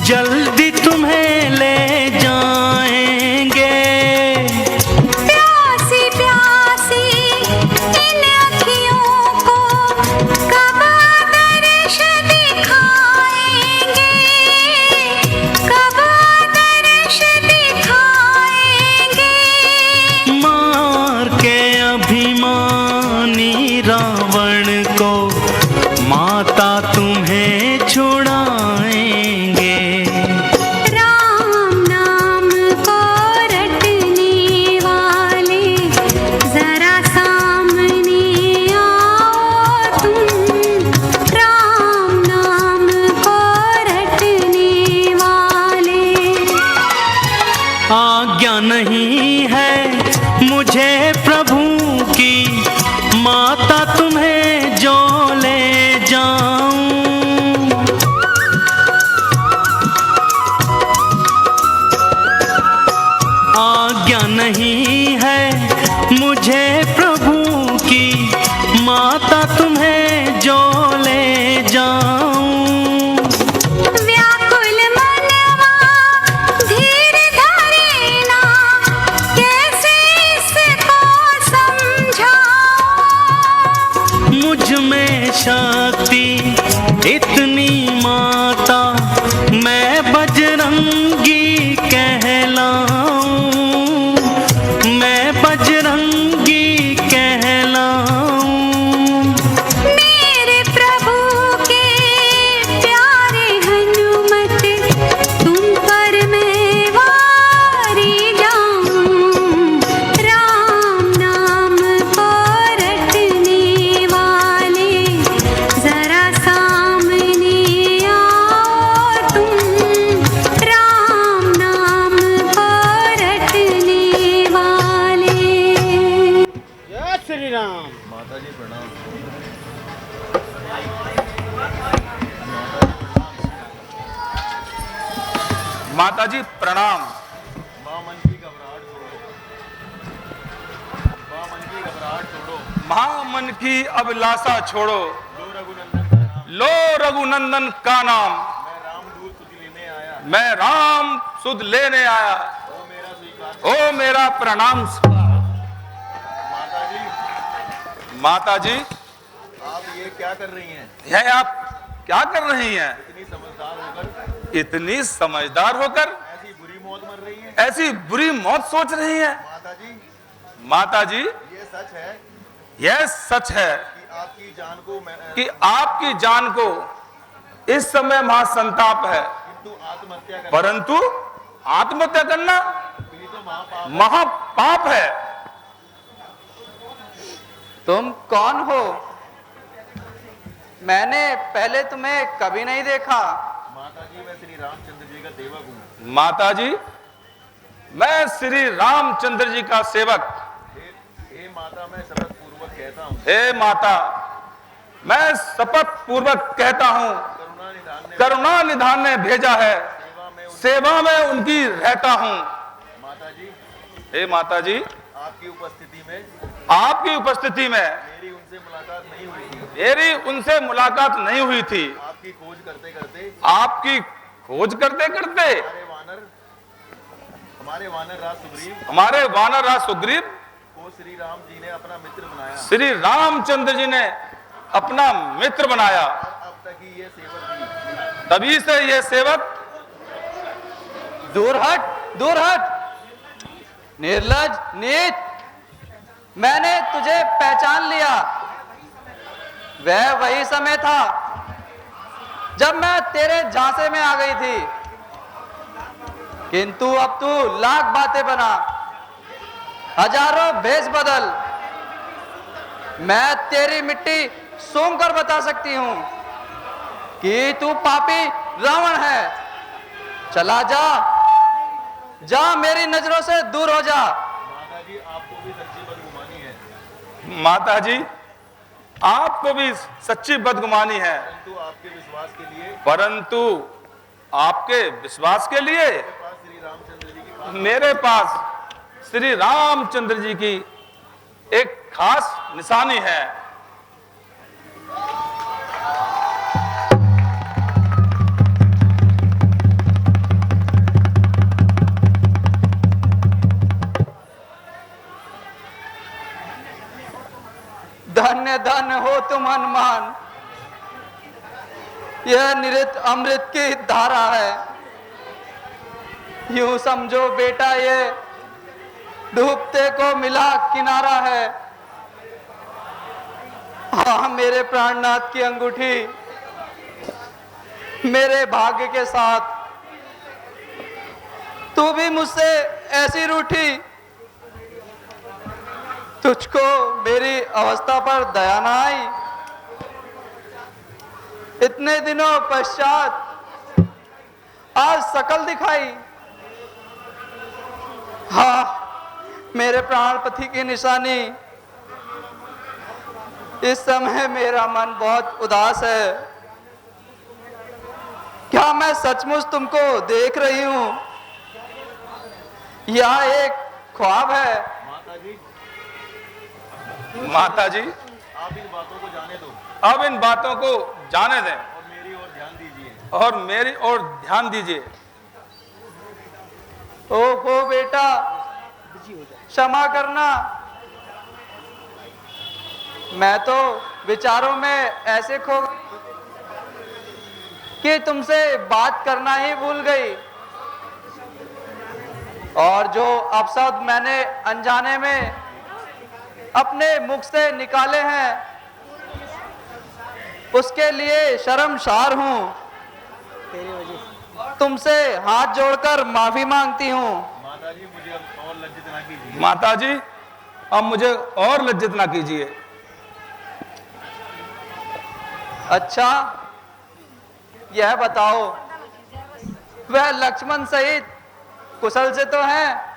जल्दी तुम्हें ले जाएंगे। प्यासी प्यासी इन अखियों को कब दर्श दिखाएंगे, कब दर्श दिखाएंगे। मार के अभिमानी रावण को माता तुम्हें छुड़ाएंगे। राम नाम को रटने वाले जरा सामने आओ माता तुम्हें जो ले जाऊं। व्याकुल मनवा धीर धरे ना, कैसे इसको समझाऊं। मुझ में शक्ति इतनी माता, मैं बजरंगी कहलाऊं, मैं बजरंगी कहलाऊं। मेरे प्रभु के प्यारे हनुमत, तुम पर मैं वारी जाऊं। राम नाम को रटने वाले, जरा सामने आओ तुम। राम नाम को रटने वाले। माता जी प्रणाम। माता जी प्रणाम। माँ मन की घबराहट छोड़ो, माँ मन की घबराहट छोड़ो, मां मन की अभिलाषा छोड़ो, लो रघुनंदन का नाम। लो रघुनंदन का नाम। मैं राम दूत सुध लेने आया, मैं राम सुध लेने आया, ओ मेरा स्वीकार। ओ मेरा प्रणाम। माता जी, माता जी आप ये क्या कर रही हैं? यह आप क्या कर रही हैं? इतनी समझदार होकर इतनी समझदार होकर ऐसी बुरी मौत मर रही है। ऐसी बुरी मौत सोच रही हैं? माता जी, माता जी ये सच है यह सच है कि आपकी जान को मैं कि आपकी जान को इस समय महासंताप है, किंतु आत्महत्या कर परंतु आत्महत्या करना तो महापाप। महापाप है। तुम कौन हो? मैंने पहले तुम्हें कभी नहीं देखा। माता जी, मैं श्री रामचंद्र जी का सेवक हूँ। माता जी मैं श्री रामचंद्र जी का सेवक। हे माता, मैं शपथ पूर्वक कहता हूँ, हे माता मैं शपथ पूर्वक कहता हूँ, करुणा निधान ने भेजा है, सेवा में उनकी रहता हूँ। माता जी, हे माता जी आपकी उपस्थिति में आपकी उपस्थिति में मेरी उनसे मुलाकात नहीं हुई थी। मेरी उनसे मुलाकात नहीं हुई थी। आपकी खोज करते करते आपकी खोज करते करते हमारे वानर राज सुग्रीव हमारे वानर राज सुग्रीव को श्री राम जी ने अपना मित्र बनाया। श्री रामचंद्र जी ने अपना मित्र बनाया। अब तक ही ये सेवक थी। तभी से यह सेवक दूर हट, दूर हट, निर्लज, नीच। मैंने तुझे पहचान लिया। वह वही समय था जब मैं तेरे झांसे में आ गई थी, किंतु अब तू लाख बातें बना, हजारों भेष बदल। मैं तेरी मिट्टी सूंघ कर बता सकती हूं कि तू पापी रावण है। चला जा, जा, मेरी नजरों से दूर हो जा। माता जी, आपको भी सच्ची बदगुमानी है, माता जी आपको भी सच्ची बदगुमानी है, परंतु आपके विश्वास के लिए परंतु आपके विश्वास के लिए मेरे पास श्री रामचंद्र जी की मेरे पास श्री रामचंद्र जी की एक खास निशानी है। धन्य धन्य हो तुम हनुमान। यह निरत अमृत की धारा है। यूं समझो बेटा, ये डूबते को मिला किनारा है। हाँ, मेरे प्राणनाथ की अंगूठी मेरे भाग्य के साथ। तू भी मुझसे ऐसी रूठी। तुझको मेरी अवस्था पर दया न आई। इतने दिनों पश्चात आज सकल दिखाई। हाँ, मेरे प्राणपति की निशानी। इस समय मेरा मन बहुत उदास है। क्या मैं सचमुच तुमको देख रही हूं? यह एक ख्वाब है? माता जी, माता जी आप इन बातों को जाने दो अब इन बातों को जाने दें और मेरी ओर ध्यान दीजिए। और मेरी ओर ध्यान दीजिए। ओहो बेटा, क्षमा करना, मैं तो विचारों में ऐसे खो कि तुमसे बात करना ही भूल गई, और जो अपशब्द मैंने अनजाने में अपने मुख से निकाले हैं उसके लिए शर्मसार हूं। तुमसे हाथ जोड़कर माफी मांगती हूं। माता जी मुझे अब और लज्जित ना कीजिए। माता जी अब मुझे और लज्जित ना कीजिए। अच्छा, यह बताओ, वह लक्ष्मण सहित कुशल से तो हैं?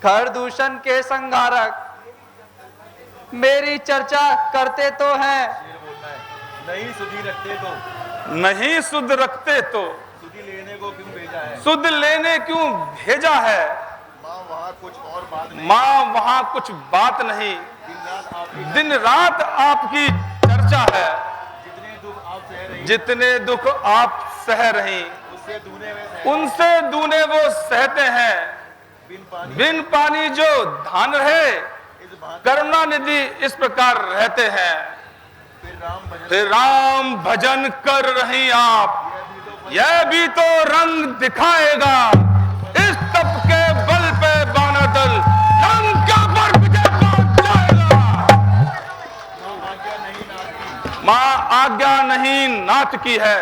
खरदूषण के संहारक मेरी चर्चा करते तो हैं? नहीं सुधी रखते तो, नहीं सुध रखते तो सुधी लेने को क्यों भेजा है? सुध लेने क्यों भेजा है? माँ वहाँ कुछ और बात नहीं, माँ वहाँ कुछ बात नहीं, दिन रात आपकी चर्चा है। जितने दुख आप सह रही, जितने दुख आप सह रही उससे दूने में सह, उनसे दूने वो सहते हैं। बिन पानी जो धान रहे, इस बात करुणा निधि इस प्रकार रहते हैं। फिर राम भजन कर रही आप, यह भी तो रंग दिखाएगा। इस तप के बल पे बानादल लंका पर विजय पाट जाएगा। माँ आज्ञा नहीं नाथ की है,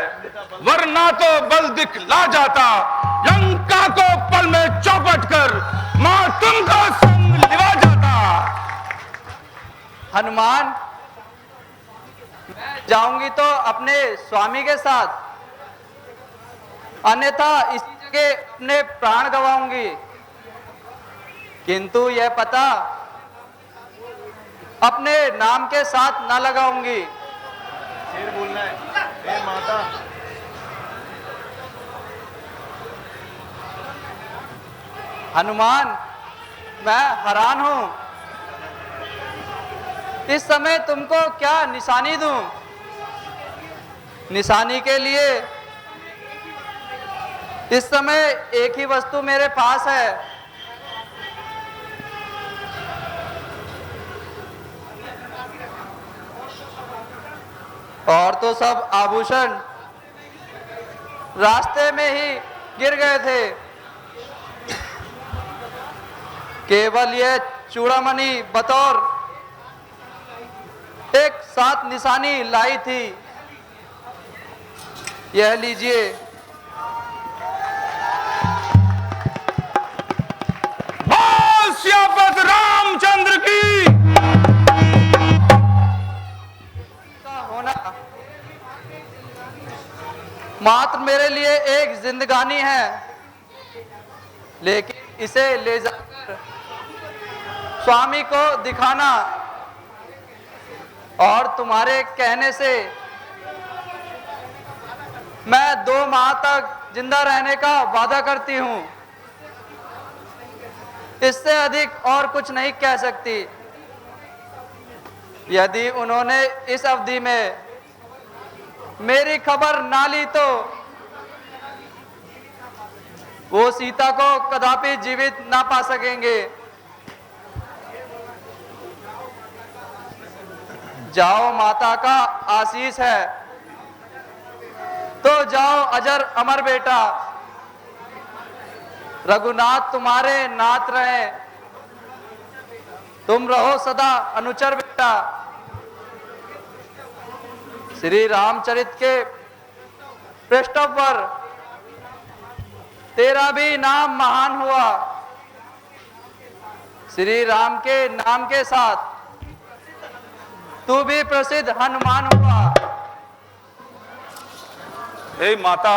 वरना तो बल दिखला जाता। लंका को पल में चौपट कर माँ तुमको संग लिवा जाता। हनुमान, मैं जाऊंगी तो अपने स्वामी के साथ, अन्यथा इसी जगह अपने प्राण गंवाऊंगी। किंतु यह पता अपने नाम के साथ न लगाऊंगी। शेर बोलना है। हे माता, हनुमान, मैं हैरान हूं, इस समय तुमको क्या निशानी दूं? निशानी के लिए इस समय एक ही वस्तु मेरे पास है। और तो सब आभूषण रास्ते में ही गिर गए थे। केवल यह चूड़ामणि बतौर एक साथ निशानी लाई थी। यह लीजिए। बोल सियापत रामचंद्र की। का होना मात्र मेरे लिए एक जिंदगानी है, लेकिन इसे ले जाकर स्वामी को दिखाना और तुम्हारे कहने से मैं 2 माह तक जिंदा रहने का वादा करती हूं। इससे अधिक और कुछ नहीं कह सकती। यदि उन्होंने इस अवधि में मेरी खबर ना ली तो वो सीता को कदापि जीवित ना पा सकेंगे। जाओ, माता का आशीष है तो जाओ अजर अमर बेटा। रघुनाथ तुम्हारे नाथ रहे, तुम रहो सदा अनुचर बेटा। श्री रामचरित के पृष्ठ पर तेरा भी नाम महान हुआ। श्री राम के नाम के साथ तू भी प्रसिद्ध हनुमान हुआ। हे माता,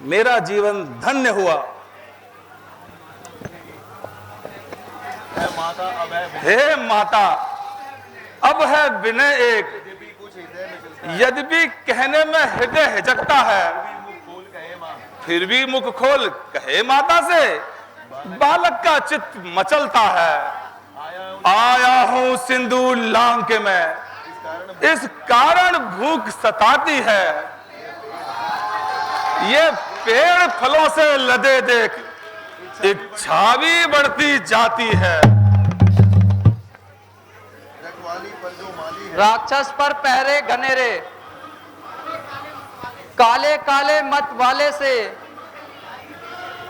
मेरा जीवन धन्य हुआ। हे माता, अब है हे माता, अब है विनय एक। यद्यपि कुछ हृदय में चलता है, यद्यपि कहने में हृदय हिचकता है, भी मुख खोल कहे माँ। फिर भी मुख खोल कहे माता से बालक का चित्त मचलता है। आया उन आया हूं सिंदूर लांग के मैं, इस कारण भूख सताती है। ये पेड़ फलों से लदे देख इच्छा भी बढ़ती जाती है। राक्षस पर पहरे घनेरे, काले काले मत वाले से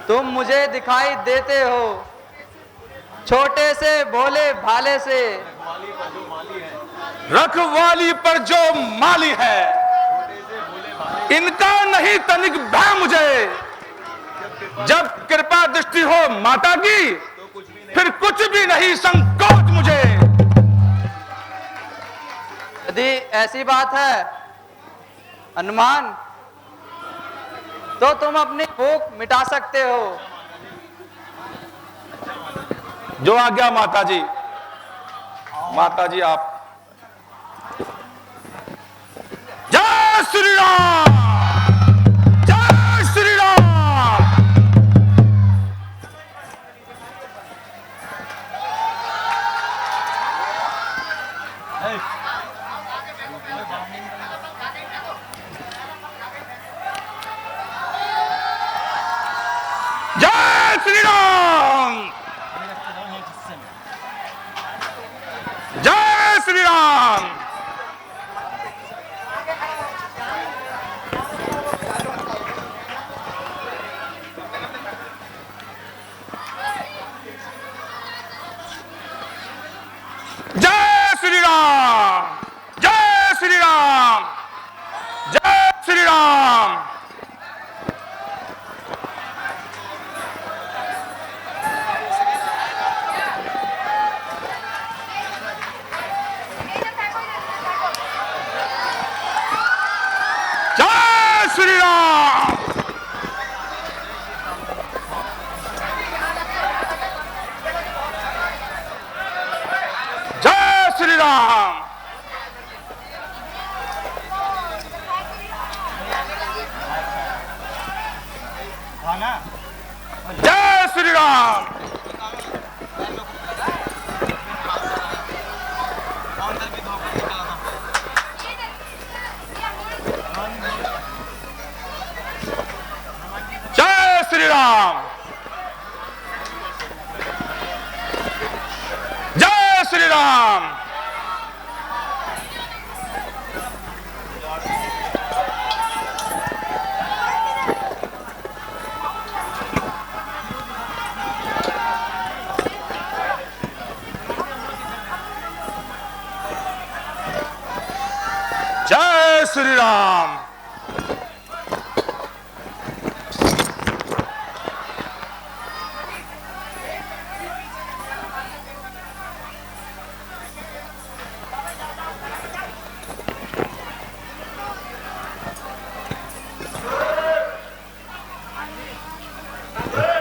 तुम मुझे दिखाई देते हो, छोटे से भोले भाले से। रखवाली पर जो माली है, इनका नहीं तनिक भय मुझे। जब कृपा दृष्टि हो माता की, फिर कुछ भी नहीं संकोच मुझे। यदि ऐसी बात है हनुमान, तो तुम अपनी भूख मिटा सकते हो। जो आज्ञा माता जी। माता जी आप। जय श्री राम, जय श्री राम। जय श्री राम, जय श्री राम। जय श्री राम, जय श्री राम, जय श्री राम। जय श्री राम। जय श्री राम। जय श्री राम। जय श्री राम, जय श्री राम। जय श्री राम।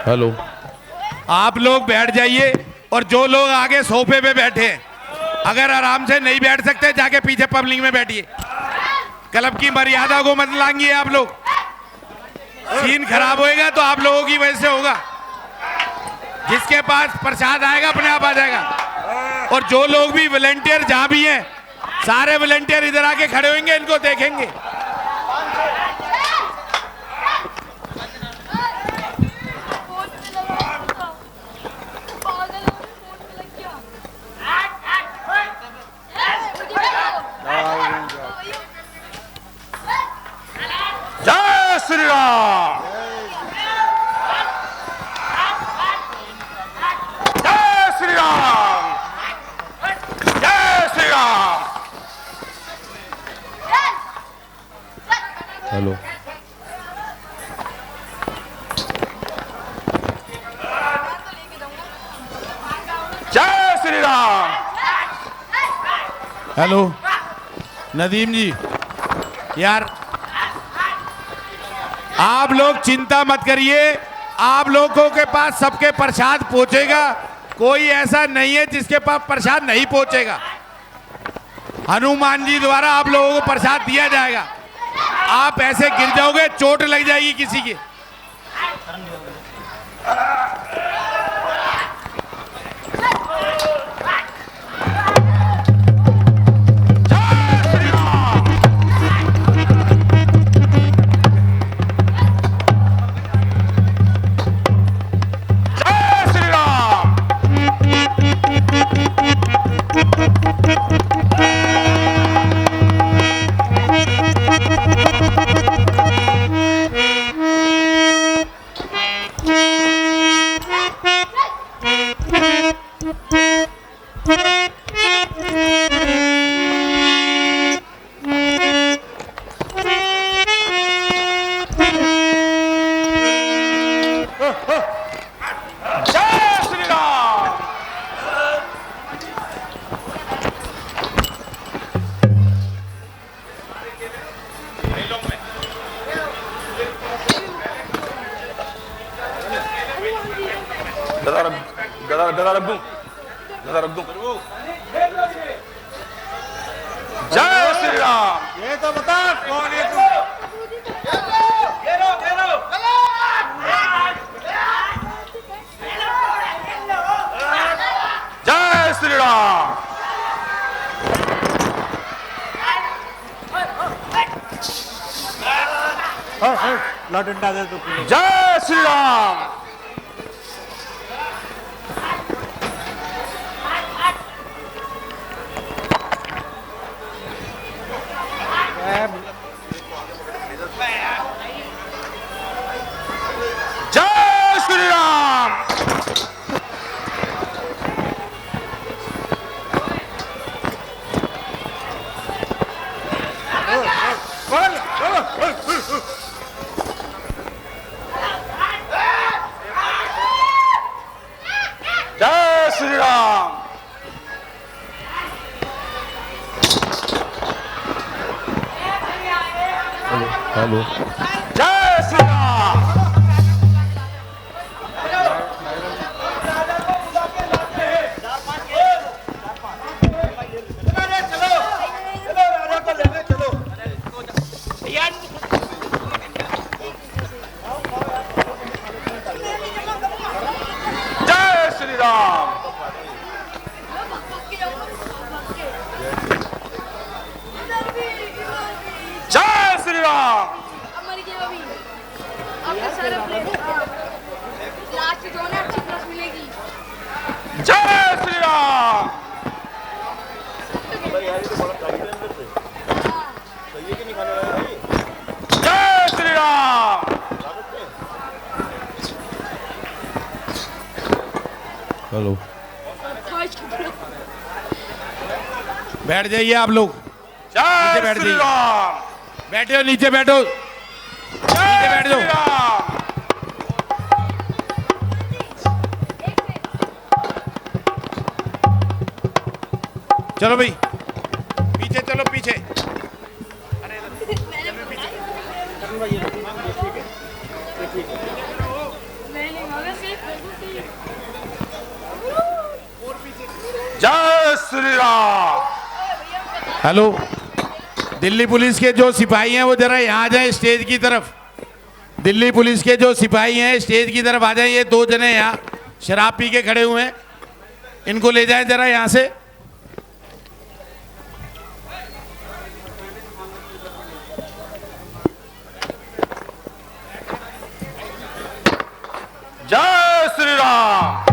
हेलो, आप लोग बैठ जाइए और जो लोग आगे सोफे पे बैठे हैं, अगर आराम से नहीं बैठ सकते जाके पीछे पब्लिक में बैठिए। क्लब की मर्यादा को मत लांघिए आप लोग। सीन खराब होएगा तो आप लोगों की वजह से होगा। जिसके पास प्रसाद आएगा अपने आप आ जाएगा। और जो लोग भी वॉलंटियर जहां भी हैं, सारे वॉलंटियर इधर आके खड़े होंगे, इनको देखेंगे। जय श्री राम, जय श्री राम, जय श्री राम। हेलो, जय श्री राम। हेलो नदीम जी, यार आप लोग चिंता मत करिए, आप लोगों के पास सबके प्रसाद पहुंचेगा। कोई ऐसा नहीं है जिसके पास प्रसाद नहीं पहुंचेगा। हनुमान जी द्वारा आप लोगों को प्रसाद दिया जाएगा। आप ऐसे गिर जाओगे, चोट लग जाएगी किसी की। गदा रख दूं, गदा रख दूं। जय श्री राम। ये तो बता कौन है तू? जय श्री राम। ला डंडा दे तो जय श्री राम। जय श्री राम। जय श्री राम। हेलो जय श्री राम। जय श्री राम। जय श्री राम। लास्ट जो ना अच्छी क्लास मिलेगी। जय श्री राम। जय श्री राम। हेलो बैठ जाइए आप लोग, जय बैठ श्री जाइए। राम। बैठो नीचे बैठो, नीचे बैठ जय जाओ। श्री राम। चलो भाई पीछे चलो, पीछे। जय श्री राम। हेलो, दिल्ली पुलिस के जो सिपाही हैं वो जरा यहाँ आ जाएं स्टेज की तरफ। दिल्ली पुलिस के जो सिपाही हैं स्टेज की तरफ आ जाएं। ये दो जने यहाँ शराब पी के खड़े हुए हैं, इनको ले जाएं जरा यहाँ से। जय श्री राम।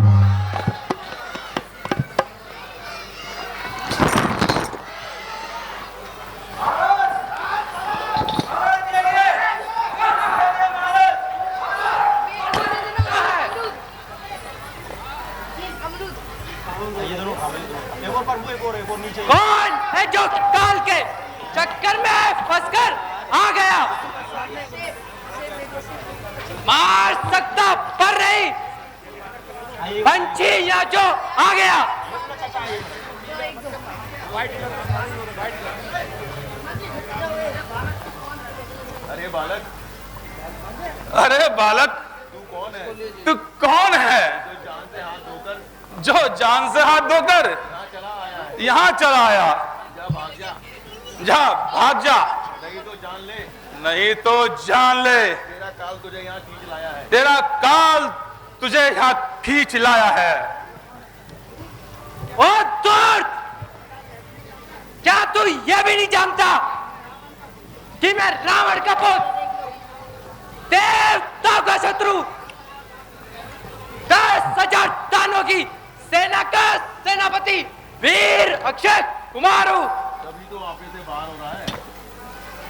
कौन है जो काल के चक्कर में फंसकर आ गया? मार सकता पर नहीं, पंछी या जो आ गया। अरे बालक, अरे बालक, तू कौन है? तू कौन है जो जान से हाथ धोकर जो जान से हाथ धोकर यहाँ चला आया है? यहाँ चला आया? जा भाग जा, जा भाग जा, नहीं तो जान ले, नहीं तो जान ले तेरा काल तुझे यहाँ खींच लाया है। तेरा काल तुझे यहाँ खींच लाया है। ओ दूर, क्या तू यह भी नहीं जानता कि मैं रावण का पुत्र, देवता का शत्रु, 10,000 दानों की सेना का सेनापति वीर अक्षय कुमार हूं। तभी तो आपे से बाहर हो रहा है।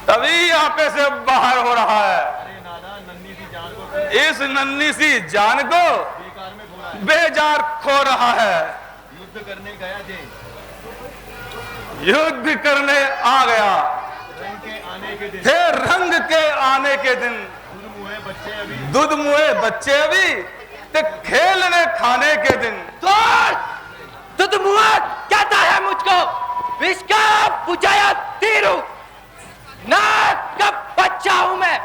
तभी आपे से बाहर हो रहा है। अरे नाना, नन्ही सी जान को इस नन्ही सी जान को बेकार में खो रहा है। बेजार खो रहा है। युद्ध करने गया थे, युद्ध करने आ गया रंग के आने के दिन, थे रंग के आने के दिन। दूध मुँहे बच्चे अभी, दूध मुए बच्चे अभी ते खेलने खाने के दिन। तुद मुआ कहता है मुझको, विष का बुझाया तीर हूं, नाग का बच्चा हूं मैं,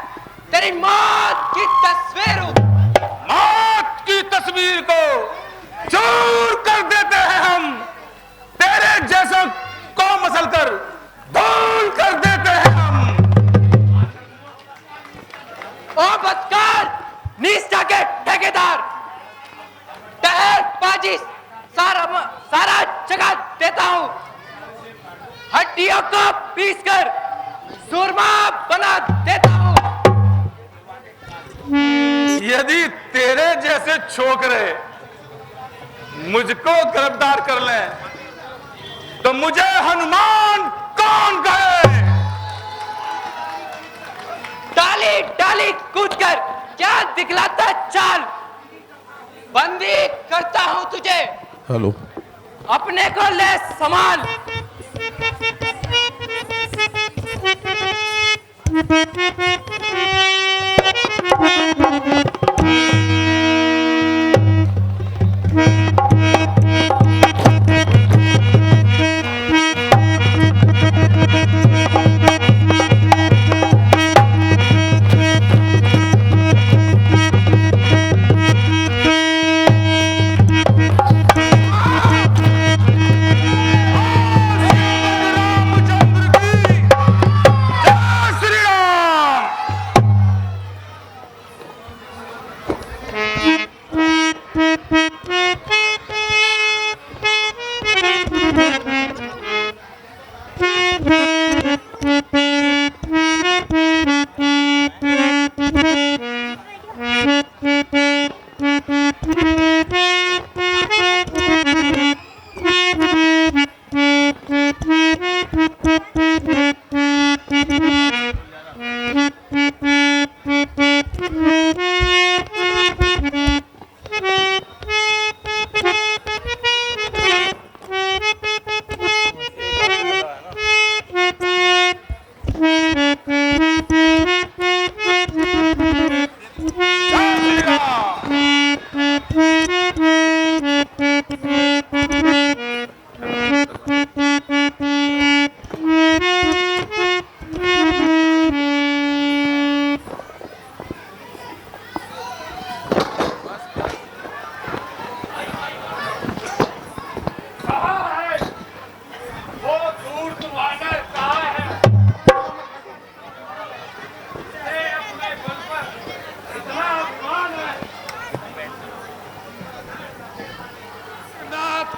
तेरी मौत की तस्वीर हूं। मौत की तस्वीर को चूर कर देते हैं हम, तेरे जैसों को मसलकर धूल कर देते हैं हम। ओ बदकार, निष्ठा के ठेकेदार, टहर बाजी सारा जगह देता हूं, हड्डियों को पीसकर सुरमा बना देता हूं। यदि तेरे जैसे छोकरे मुझको गिरफ्तार कर लें तो मुझे हनुमान कौन कहे? डाली डाली कूदकर क्या दिखलाता चाल, बंदी करता हूं तुझे, हेलो, अपने को ले संभाल।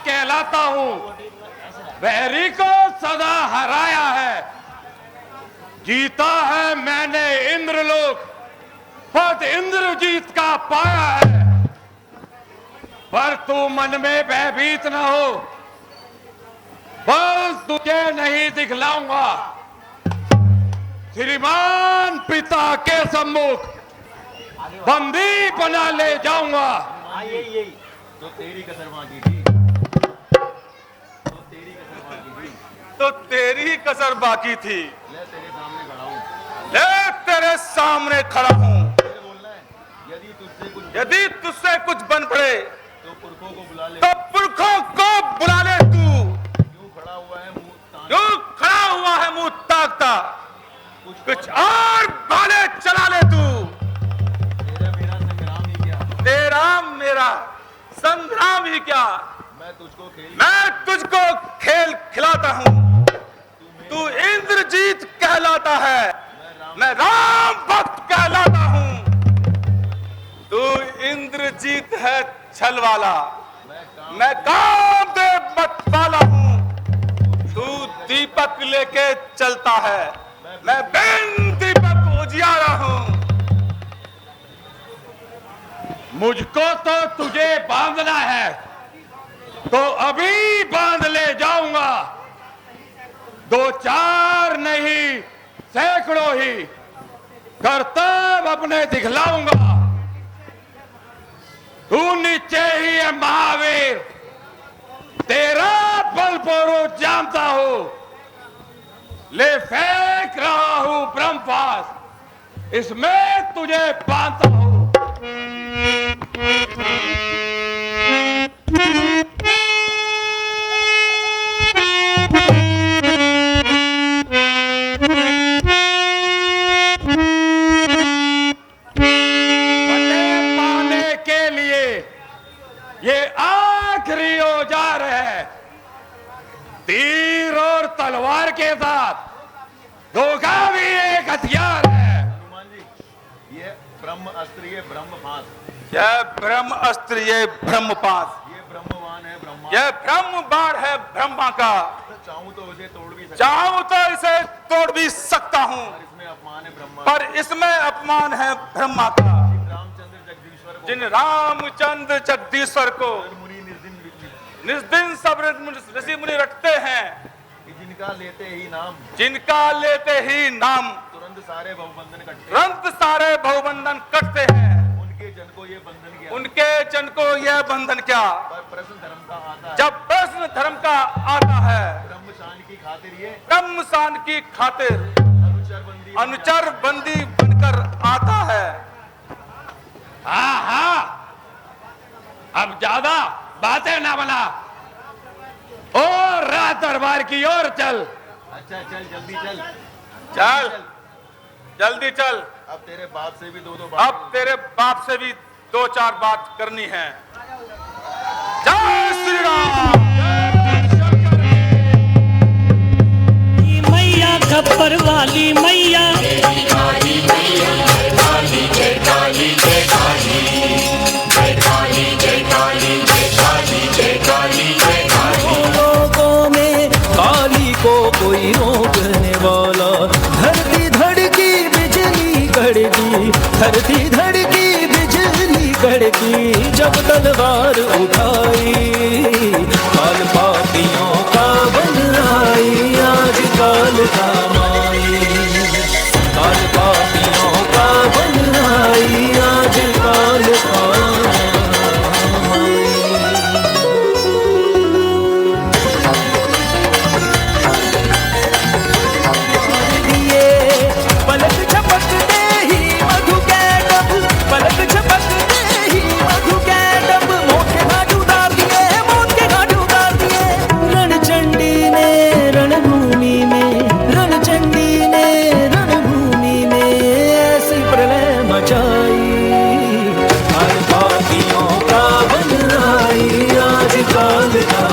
कहलाता हूं, बहरी को सदा हराया है, जीता है मैंने इंद्रलोक, पद इंद्रजीत का पाया है। पर तू मन में भयभीत न हो, बस तुझे नहीं दिखलाऊंगा, श्रीमान पिता के सम्मुख बंदी बना ले जाऊंगा। तो तेरी कसर बाकी थी, तो तेरी कसर बाकी थी। ले तेरे सामने खड़ा हूं, ले तेरे सामने खड़ा हूं। बोलना है, यदि तुझसे कुछ बन पड़े तो पुरखों को बुला ले, तो पुरखों को बुला ले। तू यूं खड़ा हुआ है मुंह तान, यूं खड़ा हुआ है मुंह ताकता, कुछ और भाले चला ले। तू तेरा मेरा संग्राम ही क्या, तेरा मेरा संग्राम ही क्या, मैं तुझको खेल खिलाता हूं। तू इंद्रजीत कहलाता है, मैं राम भक्त कहलाता हूं। तू इंद्रजीत है छल वाला, मैं कामदेव मत वाला हूं। तू दीपक लेके चलता है, मैं बिन दीपक उजियारा हूं। मुझको तो तुझे बांधना है, तो अभी बांध ले जाऊंगा। 2-4 नहीं, सैकड़ों ही करतब अपने दिखलाऊंगा। तू नीचे ही है महावीर, तेरा बल पोरो जानता हूं। ले फेंक रहा हूं ब्रह्मपास, इसमें तुझे बांधता हूं। फतेह पाने के लिए ये साथ धोखा भी एक हथियार है। हनुमान जी, ये ब्रह्म अस्त्र, ये ब्रह्म पास, यह ब्रह्म अस्त्र, ये ब्रह्म पास, ये ब्रह्मवान है, ब्रह्मा। यह ब्रह्म बाण है ब्रह्मा का। चाहूं तो उसे तोड़ भी सकता, चाहूं तो इसे तोड़ भी सकता हूँ, पर इसमें अपमान है ब्रह्मा, पर इसमें अपमान है ब्रह्मा का। रामचंद्र जगदीश्वर को, जिन रामचंद्र जगदीश्वर को मुनि निर्दिन निस्दिन सब ऋषि मुनि रटते हैं, जिनका लेते ही नाम, जिनका लेते ही नाम तुरंत सारे बहुबंधन कटते, तुरंत सारे बहुबंधन कटते हैं। उनके जन को ये बंधन क्या, उनके जन को यह बंधन क्या। पर प्रश्न धर्म का आता है, जब प्रश्न धर्म का आता है, ब्रह्मशान की खातिर ये ब्रह्मशान की खातिर अनुचर बंदी बनकर आता है। अब ज्यादा बातें ना बना और रात दरबार की ओर चल। अच्छा चल, जल्दी चल, चल जल्दी चल। अब तेरे बाप से भी दो अब तेरे बाप से भी 2-4 बात करनी है। जय श्री राम। मैया खप्पर वाली मैया, लोगों में काली को कोई रोकने वाला, धरती धड़की बिजली कड़की, धरती धड़की बिजली कड़की, जब तलवार उठाई काल पापियों का बन आई, आज काल का माई, काल पापियों का बन आई, आज काल का पलक झपकते ही मधु के डब, पलक झपकते ही मधु के डब, मौत के घाट उतार दिए, मौत के घाट उतार दिए। रणचंडी ने रणभूमि में, रणचंडी ने रणभूमि में ऐसी प्रलय मचाई, हर पापियों का बन आई, आज काल का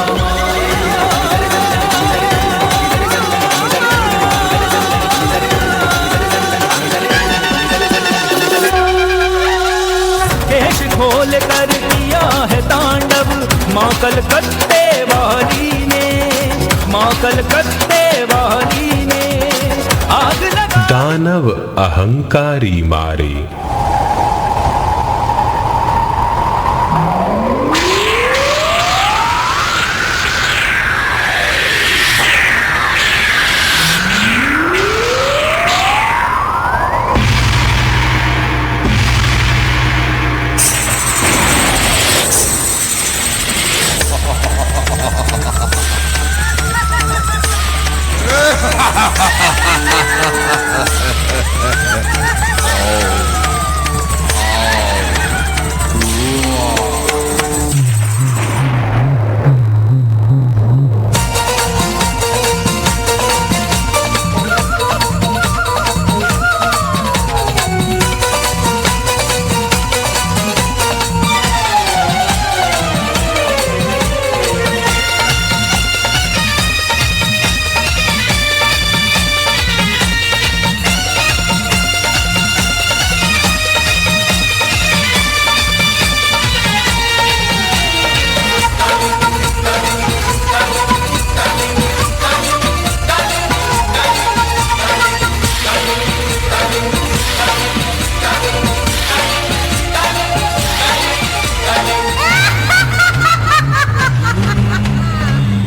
खोल कर किया है तांडव माँ कलकत्ते वाली ने, माँ कलकत्ते वाली ने आग लगा। दानव अहंकारी मारे,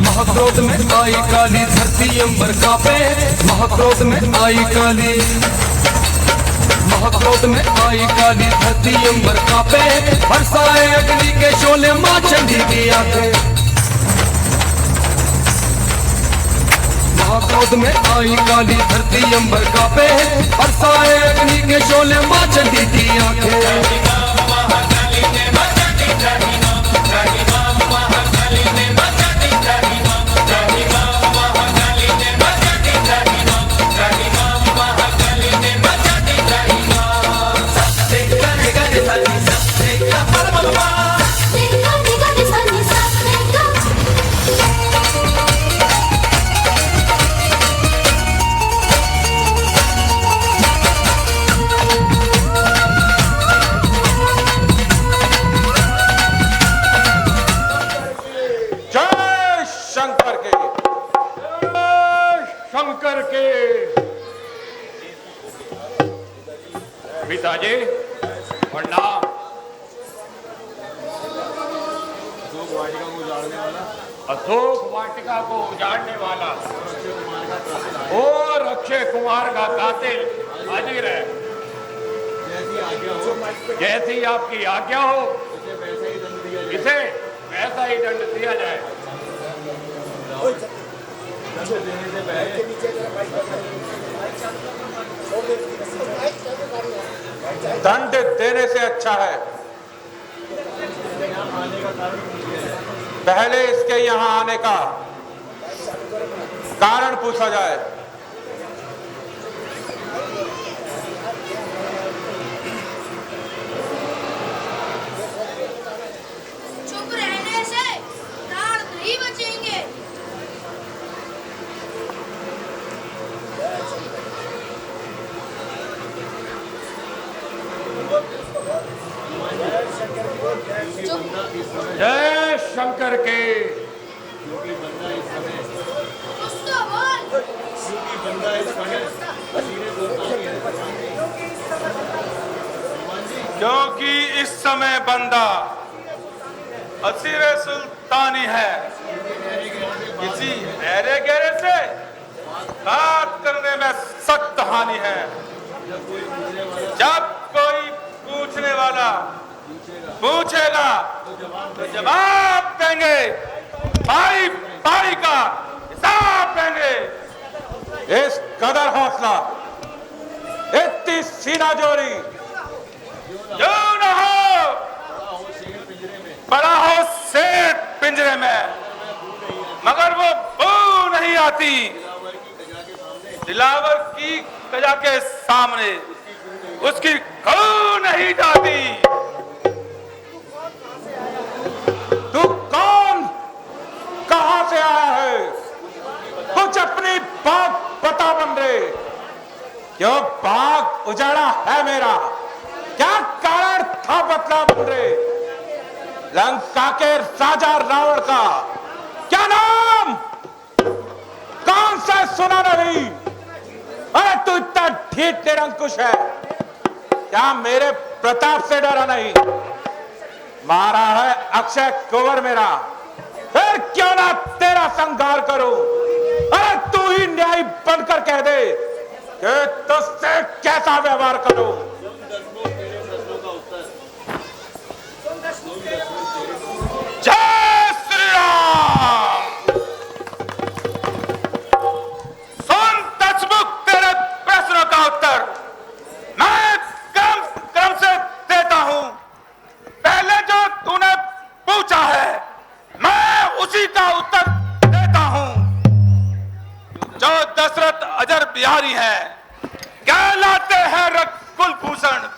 महाक्रोध में आई काली, धरती अंबर कांपे, महाक्रोध में आई काली, महाक्रोध में आई काली, धरती अंबर कांपे, बरसाए अग्नि के शोले माँ चंडी की आंखें। महाक्रोध में आई काली, धरती अंबर कांपे, बरसाए अग्नि के शोले माँ चंडी की आंखें। पिताजी प्रणाम। अशोक वाटिका को उजाड़ने वाला और अक्षय कुमार का कातिल हाजिर है। जैसी आपकी आज्ञा हो इसे वैसा ही दंड दिया जाए। दंड देने से अच्छा है पहले इसके यहाँ आने का कारण पूछा जाए। चुप रहने से प्राण नहीं बचेंगे। जय शंकर के। क्योंकि इस समय बंदा असीरे सुल्तानी है। किसी ऐरे गहरे से बात करने में सख्त हानि है। जब कोई पूछने वाला पूछेगा तो जवाब देंगे, भाई भाई का हिसाब देंगे। इस कदर हौसला, इतनी सीना जोरी जो न हो, बड़ा हो शेर पिंजरे में मगर वो बू नहीं आती दिलावर की कजा के सामने, उसकी खू नहीं जाती। तू कौन, कहां से आया है? कुछ अपनी बात बता बन रे। क्यों बाग उजाड़ा है मेरा? क्या कारण था बतला बन रे? लंका के राजा रावण का क्या नाम? कौन सा सुना नहीं? अरे तू इतना ठीक निरंकुश है, क्या मेरे प्रताप से डरा नहीं? मारा है अक्षय कुंवर मेरा, फिर क्यों ना तेरा संहार करूं? अरे तू ही न्याय बनकर कह दे कि तुझसे कैसा व्यवहार करूं। जय श्री राम। सुन दशमुख तेरे प्रश्नों का उत्तर मैं क्रम से देता हूं। पहले जो तूने पूछा है मैं उसी का उत्तर देता हूं। जो दशरथ अजर बिहारी है, कहलाते हैं रघुकुल भूषण,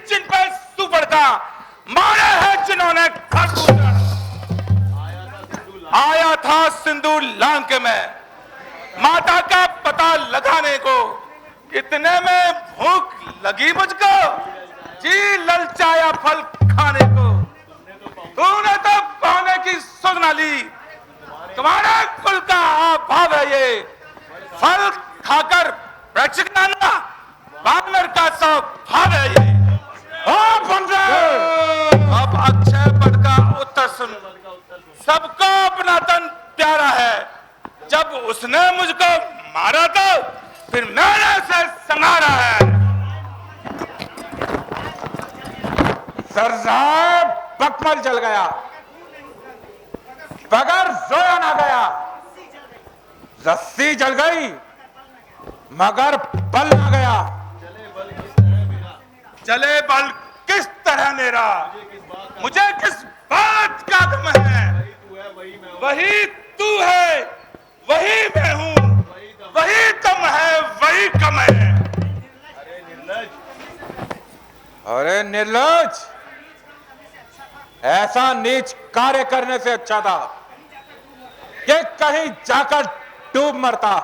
जिन पर सुपड़ता मारे हैं जिन्होंने खरभूषण। आया था सिंधु लांक में माता का पता लगाने को, इतने में भूख लगी मुझको, जी ललचाया फल खाने को। तूने तो पाने की सुध न ली, तुम्हारे कुल का अभाव है ये। फल खाकर वृक्ष खाना बानर का स्वभाव है ये। अब अक्षय पद का उत्तर सुन। सबको अपना तन प्यारा है, जब उसने मुझको मारा तो फिर मैंने उसे संहारा है। सर साहब बकमल जल गया, बगर जोया ना गया। रस्सी जल गई मगर बल ना गया। चले बल किस तरह मेरा, मुझे किस बात का गम है? वही तू है वही मैं हूं, वही कम है वही कम है। अरे निर्लज, ऐसा नीच कार्य करने से अच्छा था कि कहीं जाकर डूब मरता,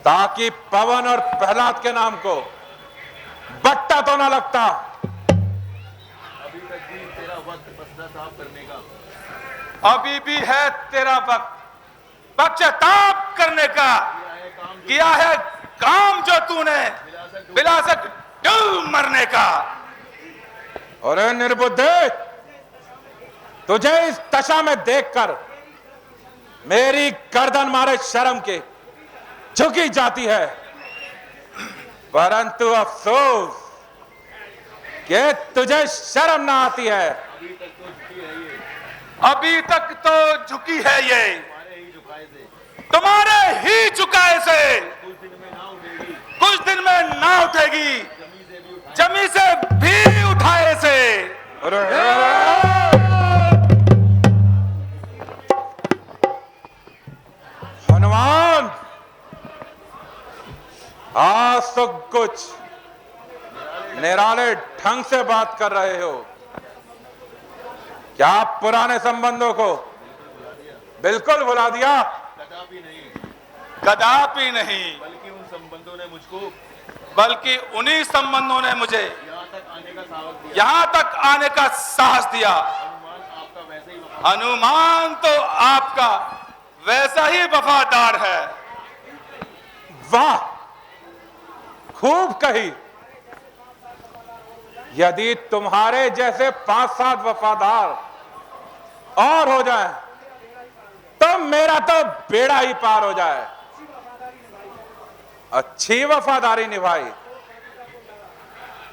ताकि पवन और प्रहलाद के नाम को बट्टा तो ना लगता। अभी तक भी तेरा वक्त पसरा साफ करने का। अभी भी है तेरा वक्त पश्चाताप करने का, किया है काम जो तूने विलासक डूब मरने का। और निर्बुद्धे, तुझे इस दशा में देखकर मेरी गर्दन मारे शर्म के झुकी जाती है, परंतु अफसोस कि तुझे शर्म ना आती है। अभी तक तो झुकी है ये तुम्हारे ही झुकाए से, कुछ दिन में ना उठेगी, जमी से भी उठाए से। हनुमान, आज तो कुछ निराले ढंग से बात कर रहे हो। क्या पुराने संबंधों को बिल्कुल भुला दिया? कदापि नहीं, बल्कि उन संबंधों ने मुझको, बल्कि उन्हीं संबंधों ने मुझे यहाँ तक आने का साहस दिया। यहाँ तक आने का साहस दिया। हनुमान तो आपका वैसा ही वफादार है। वाह, खूब कही। यदि तुम्हारे जैसे 5-7 वफादार और हो जाए तो मेरा तो बेड़ा ही पार हो जाए। अच्छी वफादारी निभाई,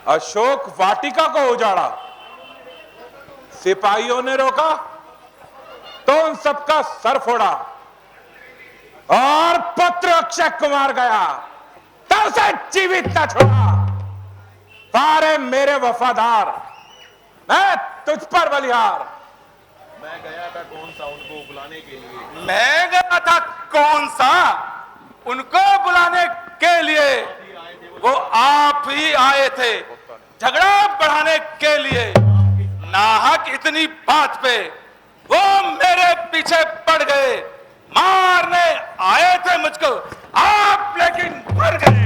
अशोक वाटिका को उजाड़ा, सिपाहियों ने रोका तो उन सबका सर फोड़ा, और पुत्र अक्षय कुमार गया तो उसे जीवित न छोड़ा। सारे मेरे वफादार, मैं तुझ पर बलिहार। मैं गया था कौन सा उनको बुलाने के लिए, मैं गया था कौन सा उनको बुलाने के लिए, वो आप ही आए थे झगड़ा बढ़ाने के लिए। नाहक इतनी बात पे वो मेरे पीछे पड़ गए, मारने आए थे मुझको आप, लेकिन मर गए।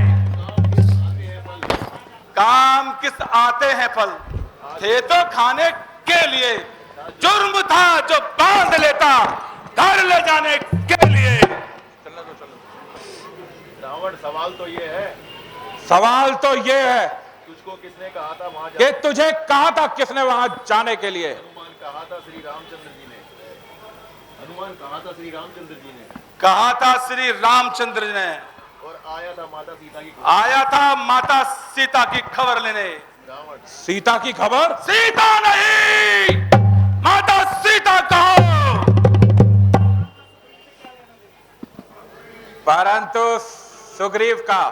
काम किस आते हैं फल, थे तो खाने के लिए। जुर्म था जो बांध लेता घर ले जाने के लिए। रावण, सवाल तो ये है, सवाल तो ये है तुझको किसने कहा था वहां कि तुझे कहा था किसने वहां जाने के लिए? हनुमान कहा था श्री रामचंद्र जी ने, हनुमान कहा था श्री रामचंद्र जी ने, कहा था श्री रामचंद्र जी ने, और आया था माता सीता की, आया था माता सीता की खबर लेने। रावण, सीता की खबर? सीता नहीं, माता सीता कहो। परंतु सुग्रीव का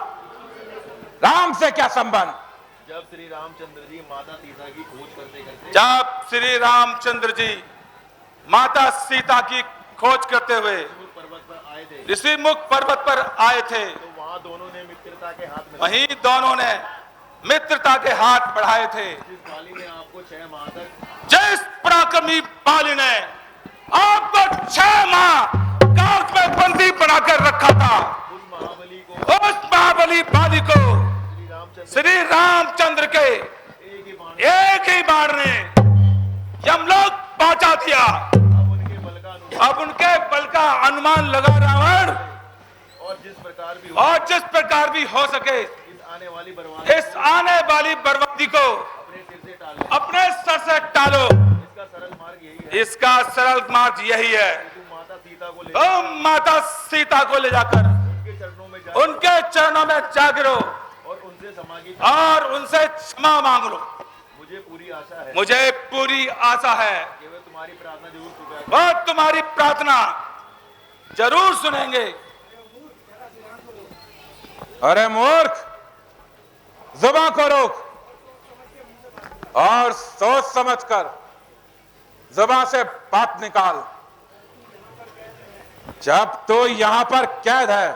राम से क्या संबंध? जब श्री रामचंद्र जी माता सीता की खोज करते करते, जब श्री रामचंद्र जी माता सीता की खोज करते हुए पर्वत पर आए थे, ऋषि मुख पर्वत पर आए थे, तो वहां दोनों ने मित्रता के हाथ में, वहीं दोनों ने मित्रता के हाथ बढ़ाए थे। जिस बाली ने आपको 6 माह तक, जिस पराक्रमी बाली ने आपको 6 माह कांच में बंदी बनाकर रखा था, उस महाबली बाली को श्री रामचंद्र के एक ही बाण ने यमलोक पहुंचा दिया। अब उनके बल का अनुमान लगा रावण, और जिस प्रकार भी हो सके इस आने वाली बर्बादी को अपने सर से टालो। इसका सरल मार्ग यही है, तुम माता सीता को ले जाकर उनके चरणों में जा गिरो और उनसे क्षमा मांग लो। मुझे पूरी आशा है कि वे तुम्हारी प्रार्थना जरूर सुनेंगे। वो तुम्हारी प्रार्थना जरूर सुनेंगे। अरे मूर्ख, जुबान को रोक और सोच समझकर जुबान से बात निकाल। जब तो यहां पर कैद है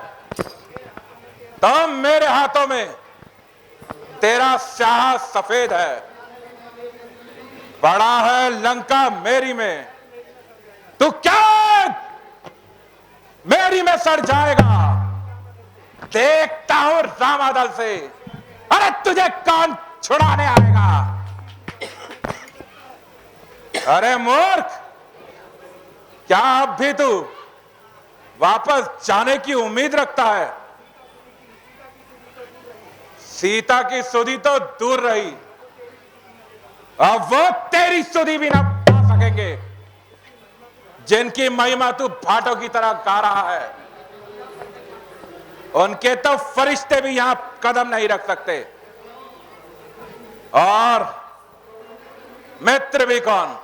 तो मेरे हाथों में तेरा स्याह सफेद है, बड़ा है लंका मेरी में, तू क्या मेरी में सड़ जाएगा। देखता हूं रामादल से, अरे तुझे कौन छुड़ाने आएगा। अरे मूर्ख, क्या अब भी तू वापस जाने की उम्मीद रखता है। सीता की सुधि तो दूर रही, अब वो तेरी सुधि भी ना पा सकेंगे, जिनकी महिमा तू भाटों की तरह गा रहा है। उनके तो फरिश्ते भी यहां कदम नहीं रख सकते, और मित्र भी कौन।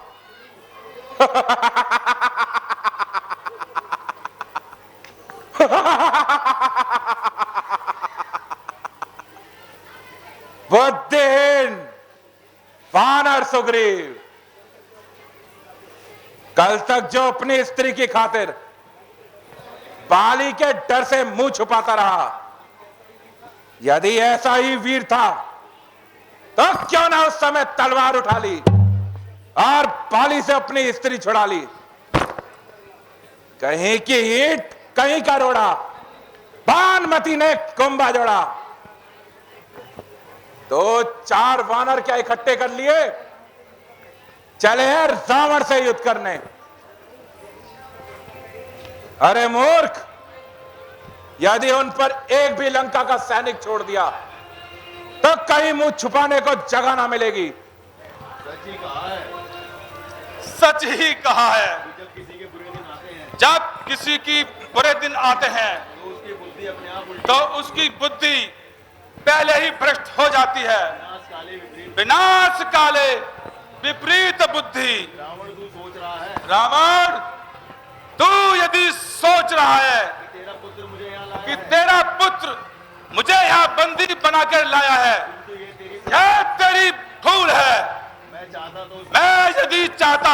बुद्धिहीन वानर सुग्रीव, कल तक जो अपनी स्त्री की खातिर बाली के डर से मुंह छुपाता रहा, यदि ऐसा ही वीर था तो क्यों ना उस समय तलवार उठा ली और बाली से अपनी स्त्री छुड़ा ली। कहीं की ईंट कहीं का रोड़ा, भानुमति ने कुंभा जोड़ा। तो 4 वानर क्या इकट्ठे कर लिए, चले हैं रावण से युद्ध करने। अरे मूर्ख, यदि उन पर एक भी लंका का सैनिक छोड़ दिया तो कहीं मुंह छुपाने को जगह ना मिलेगी। सच ही कहा है, सच ही कहा है। जब किसी के बुरे दिन आते हैं, जब किसी की बुरे दिन आते हैं तो उसकी बुद्धि अपने आप उल्टी, तो उसकी बुद्धि पहले ही भ्रष्ट हो जाती है। विनाश काले विपरीत बुद्धि। रावण तू सोच रहा है, रावण तू यदि सोच रहा है तेरा पुत्र मुझे यहाँ लाया कि तेरा पुत्र मुझे यहाँ बंदी बनाकर लाया है, यह तेरी भूल है। मैं यदि चाहता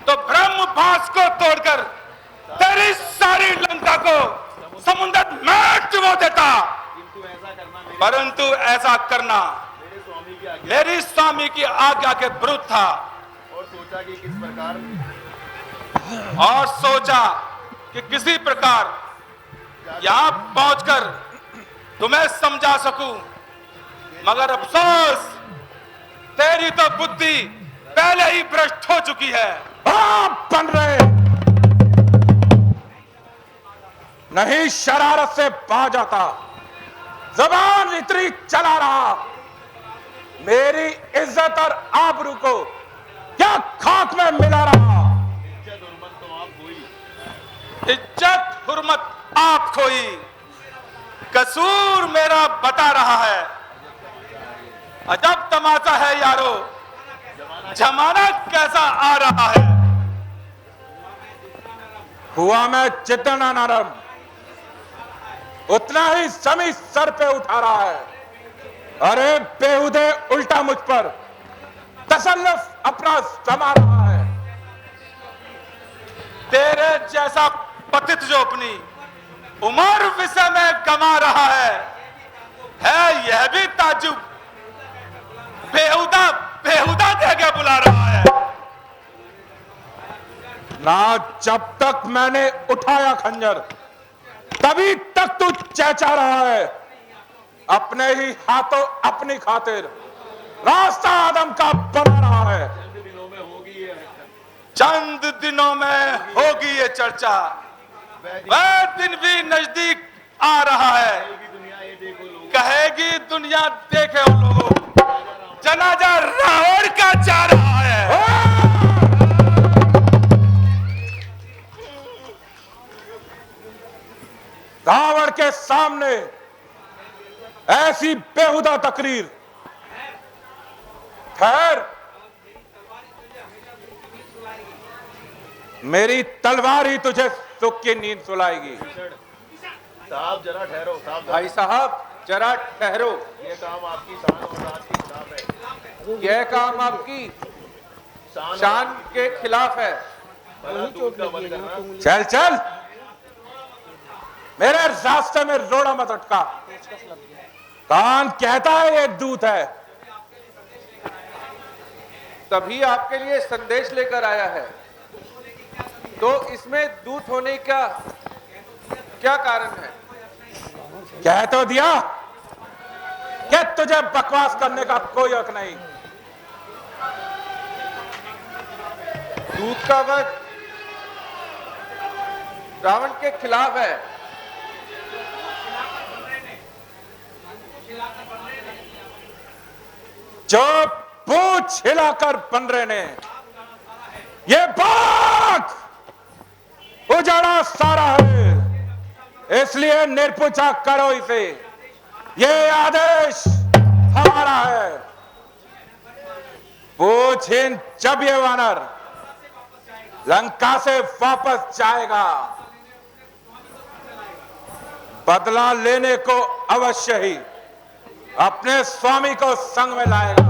तो ब्रह्म पास को तोड़कर तेरी सारी लंका को समुद्र में डुबो देता, परंतु ऐसा करना मेरी स्वामी की आज्ञा के विरुद्ध था। और सोचा कि किस प्रकार, और सोचा कि किसी प्रकार यहां पहुंचकर तुम्हें समझा सकूं, मगर अफसोस तेरी तो बुद्धि पहले ही भ्रष्ट हो चुकी है। आप बन रहे नहीं, शरारत से बाज आता, जबान इतनी चला रहा, मेरी इज्जत और आबरू को क्या खाक में मिला रहा। इज्जत हुर्मत आप खोई, कसूर मेरा बता रहा है। अजब तमाशा है यारो, जमाना कैसा आ रहा है। हुआ मैं जितना नरम, उतना ही समी सर पे उठा रहा है। अरे बेहुदे उल्टा मुझ पर तसल्लुफ अपना जमा रहा है। तेरे जैसा पतित जो अपनी उम्र विषय में गमा रहा है यह भी ताजुब, बेहुदा बेहुदा कह के बुला रहा है। ना जब तक मैंने उठाया खंजर तभी तक तू चेचा रहा है, अपने ही हाथों अपनी खातिर रास्ता आदम का बना रहा है। चंद दिनों में होगी ये चर्चा, वह दिन भी नजदीक आ रहा है। कहेगी दुनिया देखे उन लोगों, जनाजा रावण का जा रहा है। रावण के सामने ऐसी बेहुदा तकरीर, खैर मेरी तलवार ही तुझे सुख की नींद सुलाएगी। साहब जरा ठहरो, साहब भाई साहब जरा ठहरो, ये काम आपकी शान और राज के खिलाफ है। यह काम आपकी शान के खिलाफ है। चल चल, मेरे रास्ते में रोड़ा मत अटका। कान कहता है ये दूत है, तभी आपके लिए संदेश लेकर आया है, तो इसमें दूत होने का क्या कारण है? कह तो दिया कि तुझे बकवास करने का कोई हक नहीं। दूत का वध रावण के खिलाफ है। जो पूछ हिलाकर बंदरे ने ये बात उजाड़ा सारा है, इसलिए निर्पूछा करो इसे, ये आदेश हमारा है। पूछिन जब ये वानर लंका से वापस जाएगा, बदला लेने को अवश्य ही अपने स्वामी को संग में लाएगा।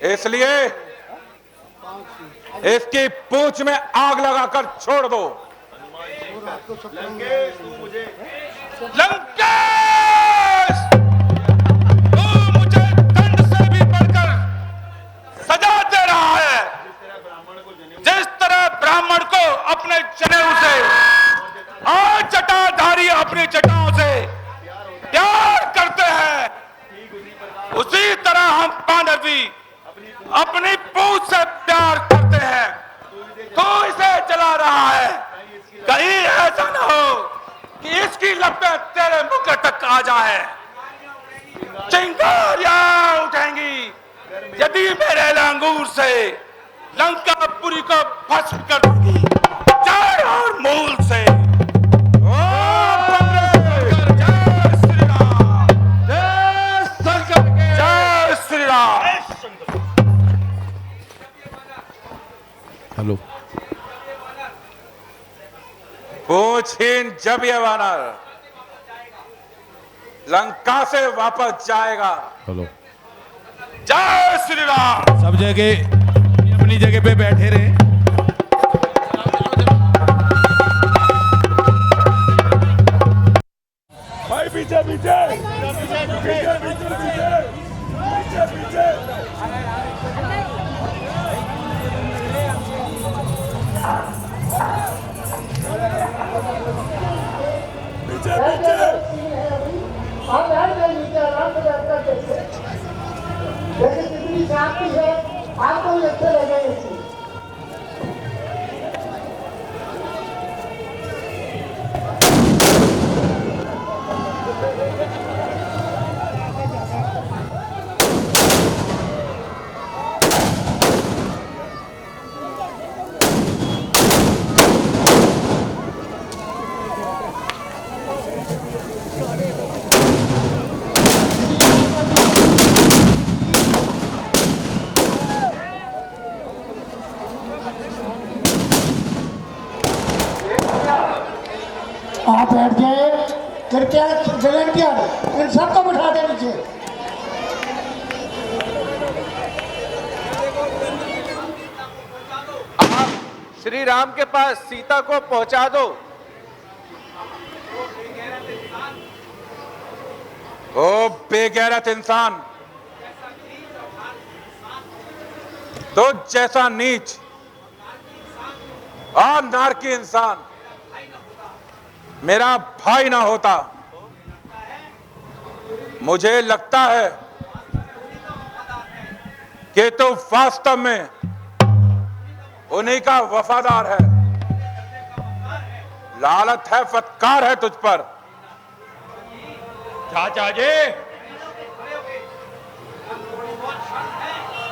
इसलिए इसकी पूंछ में आग लगाकर छोड़ दो। लंकेश तू मुझे मुझे दंड से भी बढ़कर सजा दे रहा है। जिस तरह ब्राह्मण को अपने जनेऊ से और जटाधारी अपनी जटाओं से प्यार करते हैं, उसी तरह हम बानर भी अपनी पूंछ से प्यार करते हैं। तो इसे चला रहा है, कहीं ऐसा ना हो कि इसकी लपटें तेरे मुख तक आ जाए। चिंगारियां उठेंगी यदि मेरे लंगूर से लंकापुरी को भस्म कर दूंगी जड़ और मूल से। हेलो, पूछिन जब ये वानर लंका से वापस जाएगा। हेलो, जय श्री राम। सब जगह अपनी जगह पे बैठे रहे। भाई पीछे पीछे पीछे पीछे पीछे पीछे। हम हर कोई नीचे आराम से बैठकर देखते हैं। जैसे कितनी शांति है, आपको भी अच्छे लगेंगे। आप बैठ जाए, कृपया वॉलंटियर इन सबको बिठा दे नीचे। आप श्री राम के पास सीता को पहुंचा दो। ओ बेगैरत इंसान, तो जैसा नीच और नारकी इंसान मेरा भाई ना होता। मुझे लगता है कि तो वास्तव में उन्हीं का वफादार है। लालत है, फटकार है तुझ पर। चाचा जी,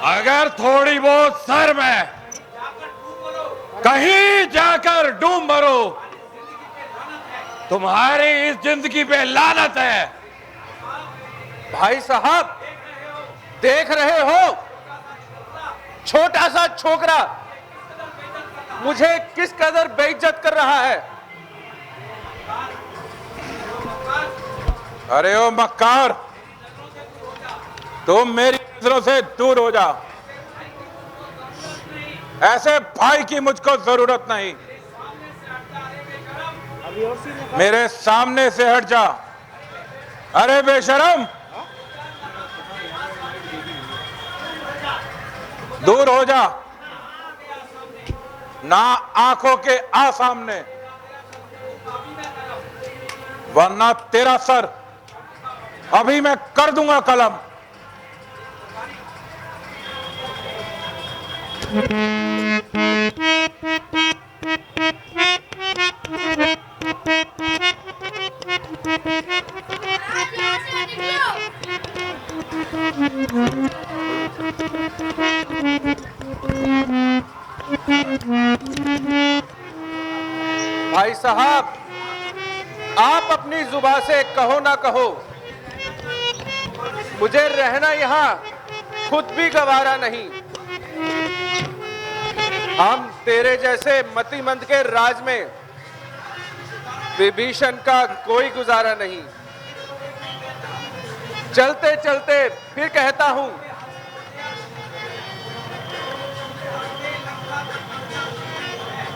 अगर थोड़ी बहुत सर में कहीं जाकर डूब मरो, तुम्हारी इस जिंदगी पे लानत है। भाई साहब, देख रहे हो छोटा सा छोकरा मुझे किस कदर बेइज्जत कर रहा है। अरे ओ मक्कार, तुम मेरी नजरों से दूर हो जा। ऐसे भाई की मुझको जरूरत नहीं। मेरे सामने से हट जा। अरे बेशरम, दूर हो जा, ना आंखों के आ सामने, वरना तेरा सर अभी मैं कर दूंगा कलम। साहब, आप अपनी जुबान से कहो ना कहो, मुझे रहना यहाँ खुद भी गवारा नहीं। हम तेरे जैसे मतिमंद के राज में विभीषण का कोई गुजारा नहीं। चलते चलते फिर कहता हूं,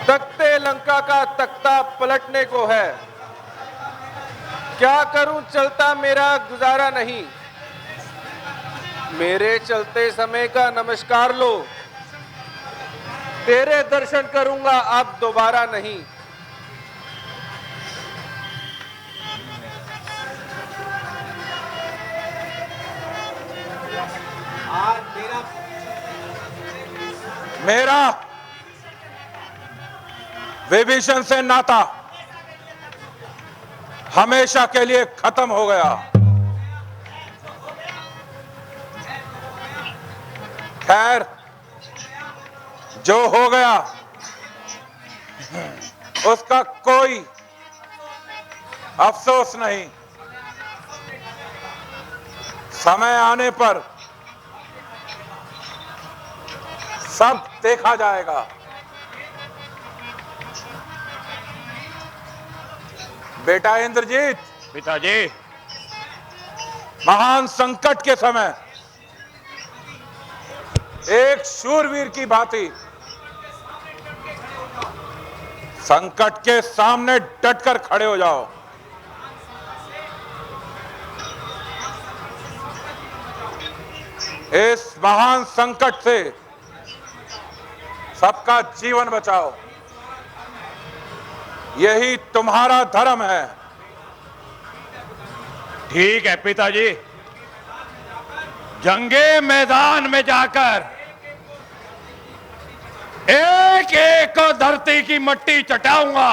तख्ते लंका का तख्ता पलटने को है। क्या करूं, चलता मेरा गुजारा नहीं। मेरे चलते समय का नमस्कार लो, तेरे दर्शन करूंगा अब दोबारा नहीं। मेरा विभीषण से नाता हमेशा के लिए खत्म हो गया। खैर, जो हो गया उसका कोई अफसोस नहीं। समय आने पर सब देखा जाएगा। बेटा इंद्रजीत, पिताजी, महान संकट के समय एक शूरवीर की भांति संकट के सामने डटकर खड़े हो जाओ। इस महान संकट से सबका जीवन बचाओ, यही तुम्हारा धर्म है। ठीक है पिताजी, जंगे मैदान में जाकर एक एक धरती की मट्टी चटाऊंगा।